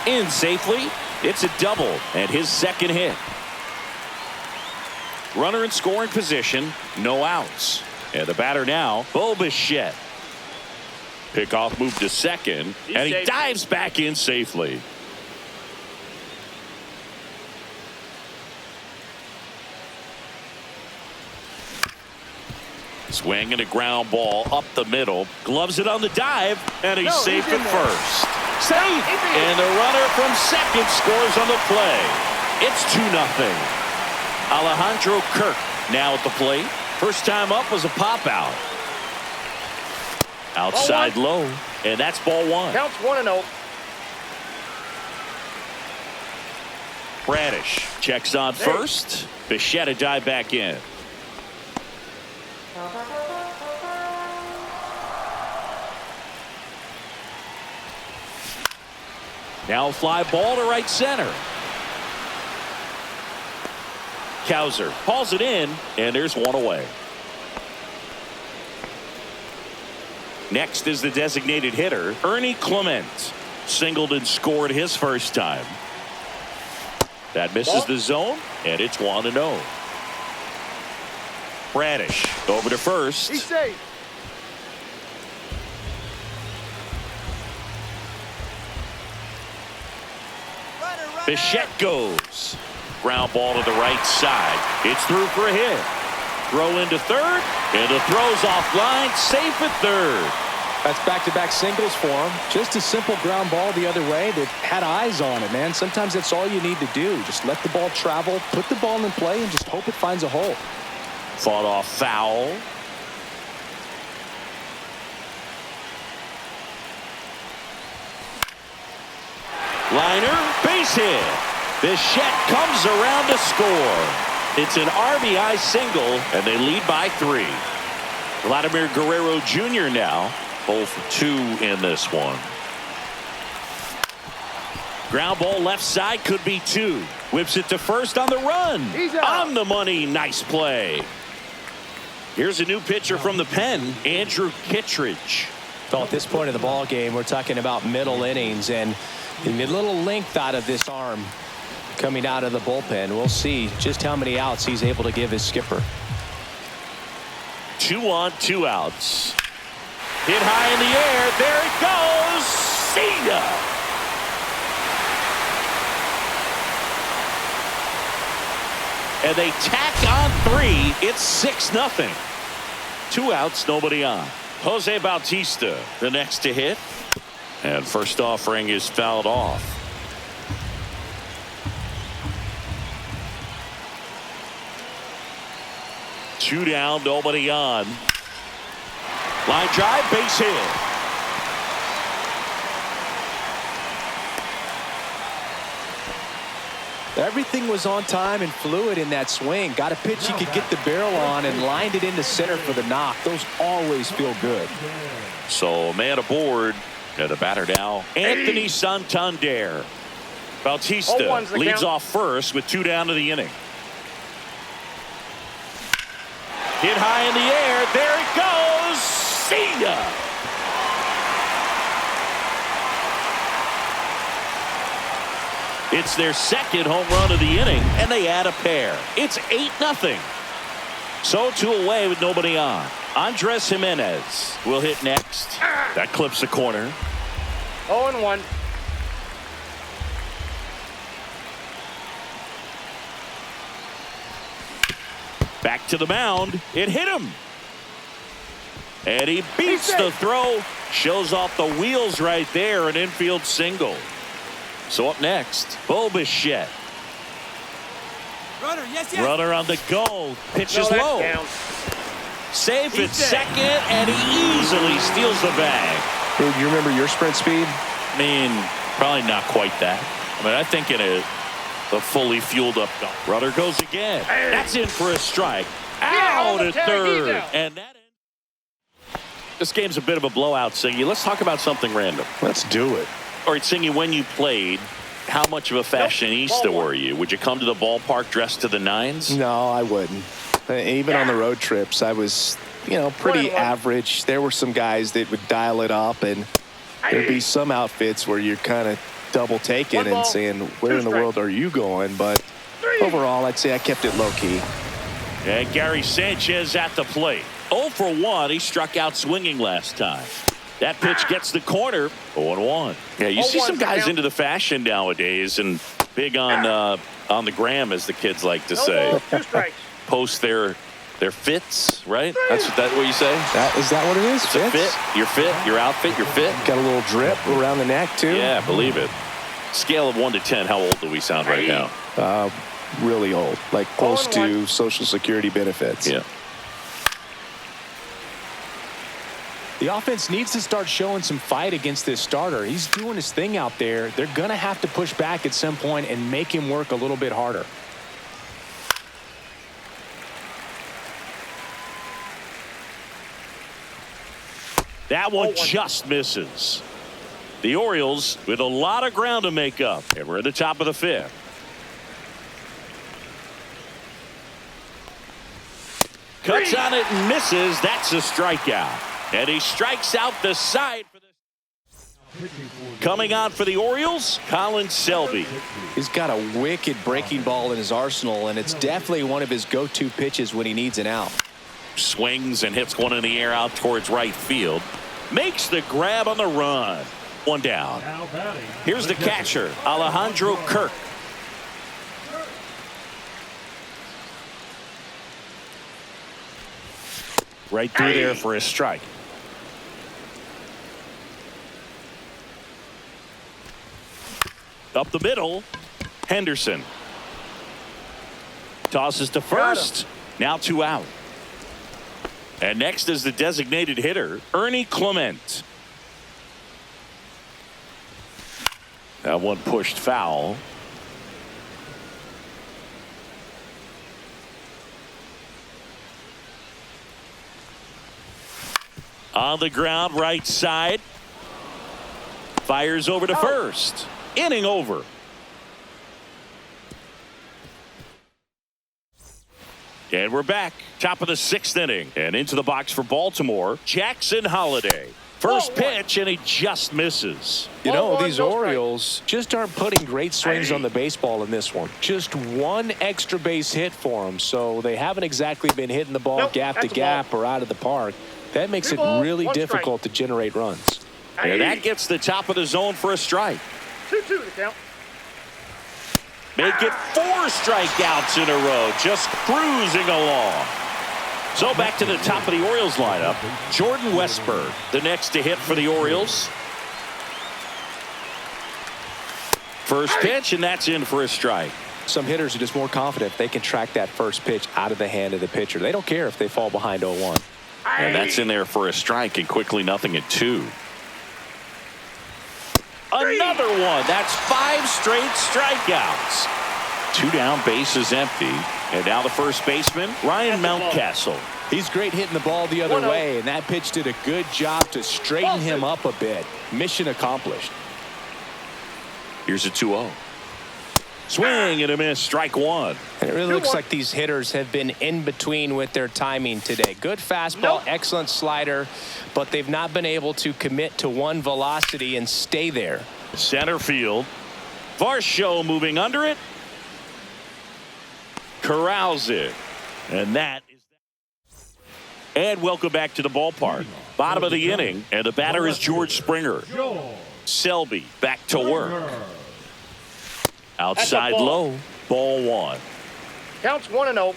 Speaker 1: In safely. It's a double and his second hit. Runner in scoring position, no outs. And the batter now, Bo Bichette. Pickoff move to second, and he dives back in safely. Swing and a ground ball up the middle. Gloves it on the dive, and he's safe at first. Safe! And the runner from second scores on the play. It's 2-0. Alejandro Kirk now at the plate. First time up was a pop out. Outside low, and that's ball 1.
Speaker 2: Counts 1-0.
Speaker 1: Bradish checks on first. Bichette dive back in. Now a fly ball to right center. Cowser hauls it in, and there's one away. Next is the designated hitter, Ernie Clement. Singled and scored his first time. That misses the zone, and it's 1-0. Bradish over to first.
Speaker 2: He's safe.
Speaker 1: Bichette goes. Ground ball to the right side. It's through for a hit. Throw into third, and the throw's offline. Safe at third.
Speaker 3: That's back-to-back singles for him. Just a simple ground ball the other way. They've had eyes on it, man. Sometimes that's all you need to do. Just let the ball travel, put the ball in play, and just hope it finds a hole.
Speaker 1: Fought off foul. Liner, base hit. Bichette comes around to score. It's an RBI single, and they lead by 3. Vladimir Guerrero Jr. now 0 for 2 in this one. Ground ball left side, could be 2. Whips it to first on the run.
Speaker 2: He's out.
Speaker 1: On the money. Nice play. Here's a new pitcher from the pen, Andrew Kittredge.
Speaker 3: So at this point of the ball game, we're talking about middle innings, and a little length out of this arm coming out of the bullpen. We'll see just how many outs he's able to give his skipper.
Speaker 1: 2 on, 2 outs. Hit high in the air. There it goes. See ya. And they tack on 3. It's 6-0. 2 outs, nobody on. Jose Bautista, the next to hit. And first offering is fouled off. Two down, nobody on. Line drive, base hit.
Speaker 3: Everything was on time and fluid in that swing. Got a pitch he could get the barrel on and lined it into center for the knock. Those always feel good.
Speaker 1: So a man aboard. And the batter now, Anthony Santander. Bautista leads off first with 2 down to the inning. Hit high in the air. There it goes. See ya. It's their second home run of the inning, and they add a pair. It's 8-0. So 2 away with nobody on. Andres Jimenez will hit next. That clips the corner.
Speaker 2: 0-1.
Speaker 1: Back to the mound. It hit him. And he beats the throw. Shows off the wheels right there. An infield single. So up next, Bo Bichette.
Speaker 4: Runner, yes.
Speaker 1: Runner on the go. Pitches low.
Speaker 2: Down.
Speaker 1: Safe at second, and he easily steals the bag.
Speaker 3: Dude, you remember your sprint speed?
Speaker 1: I mean, probably not quite that. I mean, I think in a fully fueled up dog. Runner goes again. That's in for a strike. Out at third. And that ends. This game's a bit of a blowout, Singy. Let's talk about something random.
Speaker 3: Let's do it.
Speaker 1: All right, Singy, when you played, how much of a fashionista were you? Would you come to the ballpark dressed to the nines?
Speaker 5: No, I wouldn't. Even on the road trips, I was, pretty average. There were some guys that would dial it up, and there'd be some outfits where you're kind of double taking and saying, where in the world are you going? But overall, I'd say I kept it low key.
Speaker 1: And Gary Sanchez at the plate. 0 for 1. He struck out swinging last time. That pitch gets the corner. 0-1. Yeah, you see some guys into the fashion nowadays, and big on the gram, as the kids like to say.
Speaker 2: 2 strikes.
Speaker 1: Post their fits, right? That's what you say?
Speaker 5: Is that what it is?
Speaker 1: It's a fit. Your fit, your outfit, your fit.
Speaker 5: Got a little drip around the neck, too?
Speaker 1: Yeah, believe it. Scale of 1 to 10, how old do we sound right now?
Speaker 5: Really old. Like close to Social Security benefits.
Speaker 1: Yeah.
Speaker 3: The offense needs to start showing some fight against this starter. He's doing his thing out there. They're going to have to push back at some point and make him work a little bit harder.
Speaker 1: That one just misses. The Orioles with a lot of ground to make up. And we're at the top of the 5th. Cuts on it and misses. That's a strikeout. And he strikes out the side. Coming on for the Orioles, Colin Selby.
Speaker 3: He's got a wicked breaking ball in his arsenal, and it's definitely one of his go-to pitches when he needs an out.
Speaker 1: Swings and hits one in the air out towards right field. Makes the grab on the run. One down. Here's the catcher, Alejandro Kirk. Right through there for a strike. Up the middle, Henderson. Tosses to first. Now 2 out. And next is the designated hitter, Ernie Clement. That one pushed foul. On the ground, right side. Fires over to first. Inning over. And we're back. Top of the 6th inning. And into the box for Baltimore, Jackson Holliday. First pitch, and he just misses.
Speaker 3: You know, these Orioles just aren't putting great swings on the baseball in this one. Just one extra base hit for them, so they haven't exactly been hitting the ball gap to gap or out of the park. That makes it really difficult to generate runs.
Speaker 1: And that gets the top of the zone for a strike.
Speaker 2: 2-2 the count.
Speaker 1: Make it 4 strikeouts in a row, just cruising along. So back to the top of the Orioles lineup, Jordan Westburg, the next to hit for the Orioles. First pitch, and that's in for a strike.
Speaker 3: Some hitters are just more confident they can track that first pitch out of the hand of the pitcher. They don't care if they fall behind 0-1.
Speaker 1: And that's in there for a strike, and quickly 0-2. Another one. That's 5 straight strikeouts. 2 down, bases empty. And now the first baseman, Ryan Mountcastle.
Speaker 3: He's great hitting the ball the other way, and that pitch did a good job to straighten him up a bit. Mission accomplished.
Speaker 1: Here's a 2-0. Swing and a miss, strike 1.
Speaker 3: And it really looks like these hitters have been in between with their timing today. Good fastball, excellent slider, but they've not been able to commit to one velocity and stay there.
Speaker 1: Center field. Varsho moving under it. Corrals it. And that is that. And welcome back to the ballpark. Bottom of the inning, and the batter is George Springer. Selby back to work. Outside low, ball 1.
Speaker 2: Counts 1-0.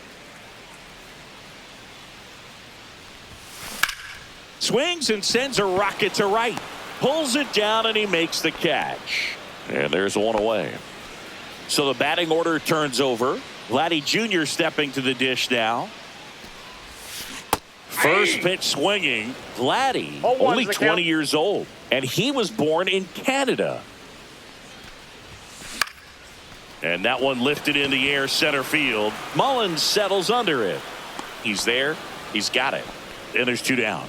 Speaker 1: Swings and sends a rocket to right. Pulls it down, and he makes the catch. And there's one away. So the batting order turns over. Vladdy Jr. stepping to the dish now. First pitch swinging. Vladdy, only 20 years old, and he was born in Canada. And that one lifted in the air, center field. Mullins settles under it. He's there. He's got it. And there's 2 down.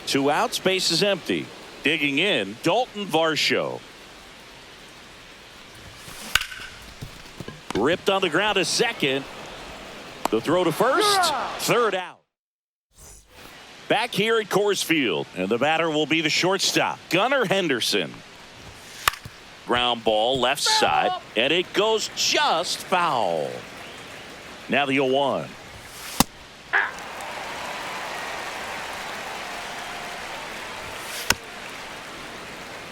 Speaker 1: 2 outs, base is empty. Digging in, Dalton Varsho. Ripped on the ground to second. The throw to first. 3rd out. Back here at Coors Field, and the batter will be the shortstop, Gunnar Henderson. Ground ball left side, and it goes just foul. Now the 0-1.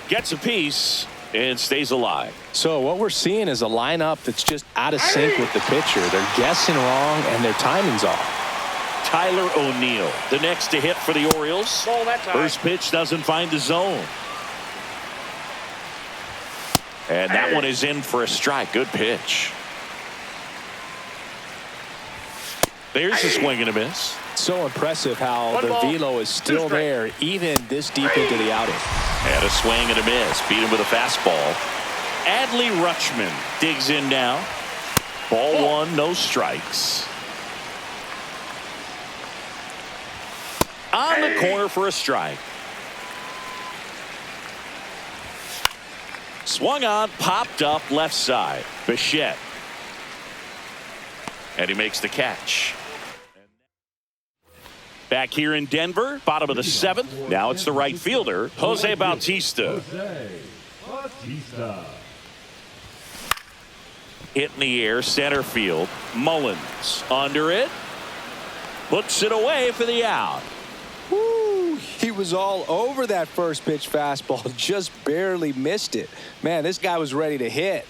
Speaker 1: Gets a piece and stays alive.
Speaker 3: So what we're seeing is a lineup that's just out of sync with the pitcher. They're guessing wrong, and their timing's off.
Speaker 1: Tyler O'Neill, the next to hit for the Orioles. First pitch doesn't find the zone. And that one is in for a strike. Good pitch. There's a swing and a miss.
Speaker 3: So impressive how the velo is still there even this deep into the outing.
Speaker 1: And a swing and a miss. Beat him with a fastball. Adley Rutschman digs in now. Ball 1, no strikes. On the corner for a strike. Swung on, popped up left side. Bichette. And he makes the catch. Back here in Denver, bottom of the 7th. Now it's the right fielder, Jose Bautista. Hit in the air, center field. Mullins under it. puts it away for the out.
Speaker 3: Woo, he was all over that first pitch fastball, just barely missed it. Man, this guy was ready to hit.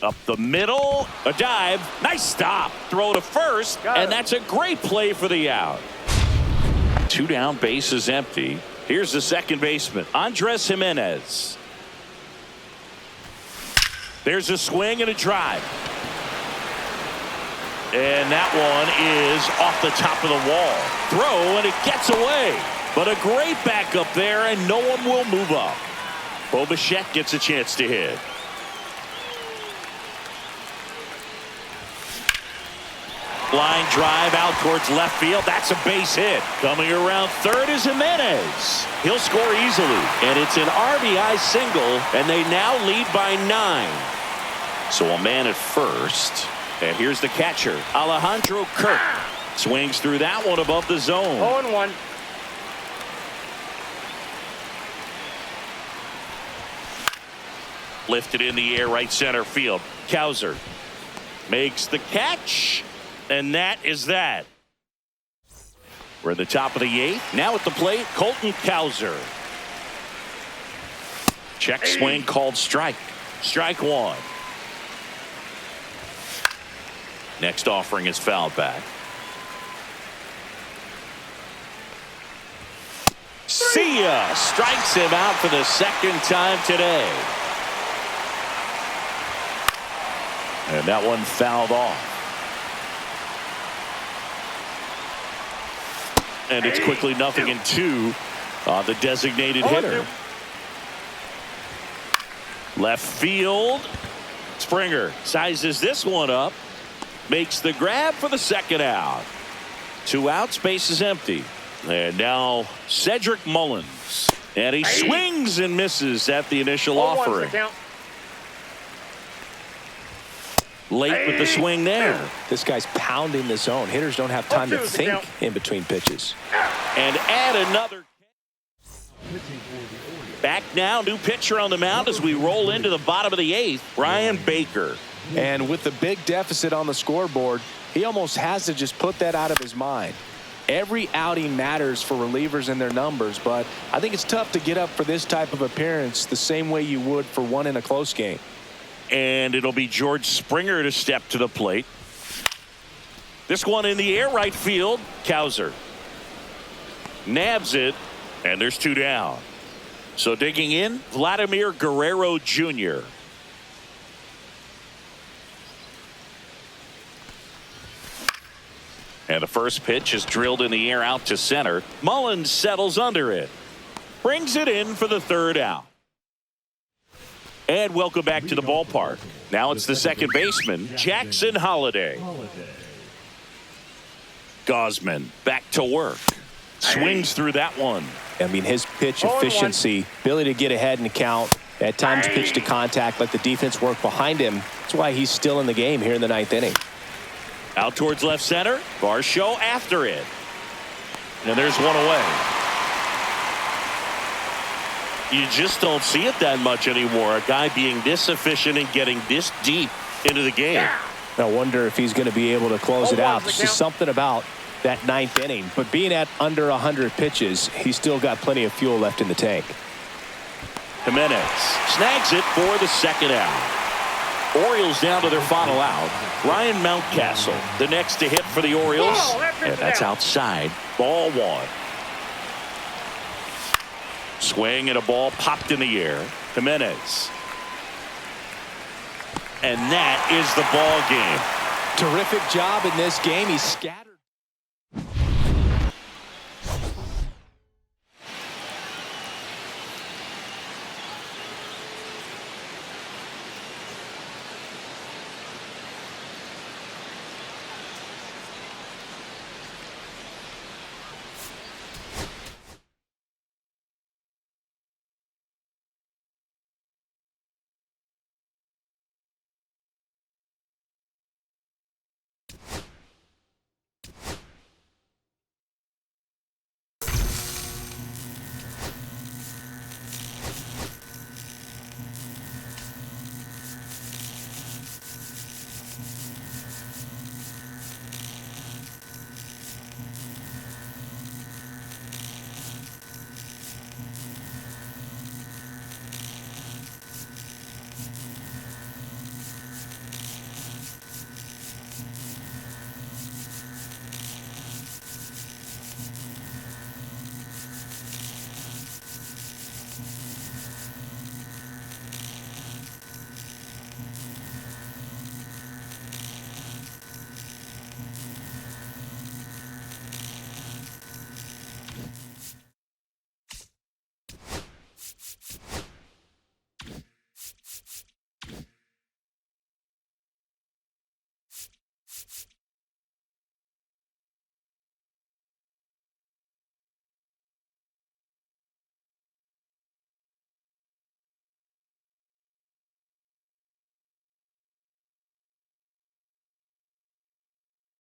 Speaker 1: Up the middle, a dive, nice stop, throw to first, and that's a great play for the out. 2 down, base is empty. Here's the second baseman, Andres Jimenez. There's a swing and a drive. And that one is off the top of the wall. Throw, and it gets away. But a great backup there, and no one will move up. Bo Bichette gets a chance to hit. Line drive out towards left field. That's a base hit. Coming around third is Jimenez. He'll score easily. And it's an RBI single, and they now lead by 9. So a man at first. And here's the catcher, Alejandro Kirk. Swings through that one above the zone.
Speaker 2: 0-1.
Speaker 1: Lifted in the air, right center field. Cowser makes the catch. And that is that. We're at the top of the 8th. Now at the plate, Colton Cowser. Check swing called strike. Strike 1. Next offering is fouled back. See ya. Strikes him out for the second time today. And that one fouled off. And it's quickly 0-2 on the designated hitter. Left field. Springer sizes this one up. Makes the grab for the second out. 2 outs, base is empty. And now Cedric Mullins. And he swings and misses at the initial offering. Late with the swing there.
Speaker 3: This guy's pounding the zone. Hitters don't have time to think in between pitches.
Speaker 1: And add another. Back now, new pitcher on the mound as we roll into the bottom of the 8th, Brian Baker.
Speaker 3: And with the big deficit on the scoreboard, he almost has to just put that out of his mind. Every outing matters for relievers and their numbers, but I think it's tough to get up for this type of appearance the same way you would for one in a close game.
Speaker 1: And it'll be George Springer to step to the plate. This one in the air, right field. Cowser nabs it, and there's 2 down. So digging in, Vladimir Guerrero Jr. And the first pitch is drilled in the air out to center. Mullins settles under it. Brings it in for the 3rd out. And welcome back to the ballpark. Now it's the second baseman, Jackson Holliday. Gosman back to work. Swings through that one.
Speaker 3: I mean, his pitch efficiency, ability to get ahead in the count, at times pitch to contact, let the defense work behind him. That's why he's still in the game here in the 9th inning.
Speaker 1: Out towards left center. Varsho after it. And there's one away. You just don't see it that much anymore. A guy being this efficient and getting this deep into the game.
Speaker 3: I wonder if he's going to be able to close it out. There's just something about that 9th inning. But being at under 100 pitches, he's still got plenty of fuel left in the tank.
Speaker 1: Jimenez snags it for the second out. Orioles down to their final out. Ryan Mountcastle, the next to hit for the Orioles. And that's outside. Ball 1. Swing and a ball popped in the air. Jimenez. And that is the ball game.
Speaker 3: Terrific job in this game. He scattered.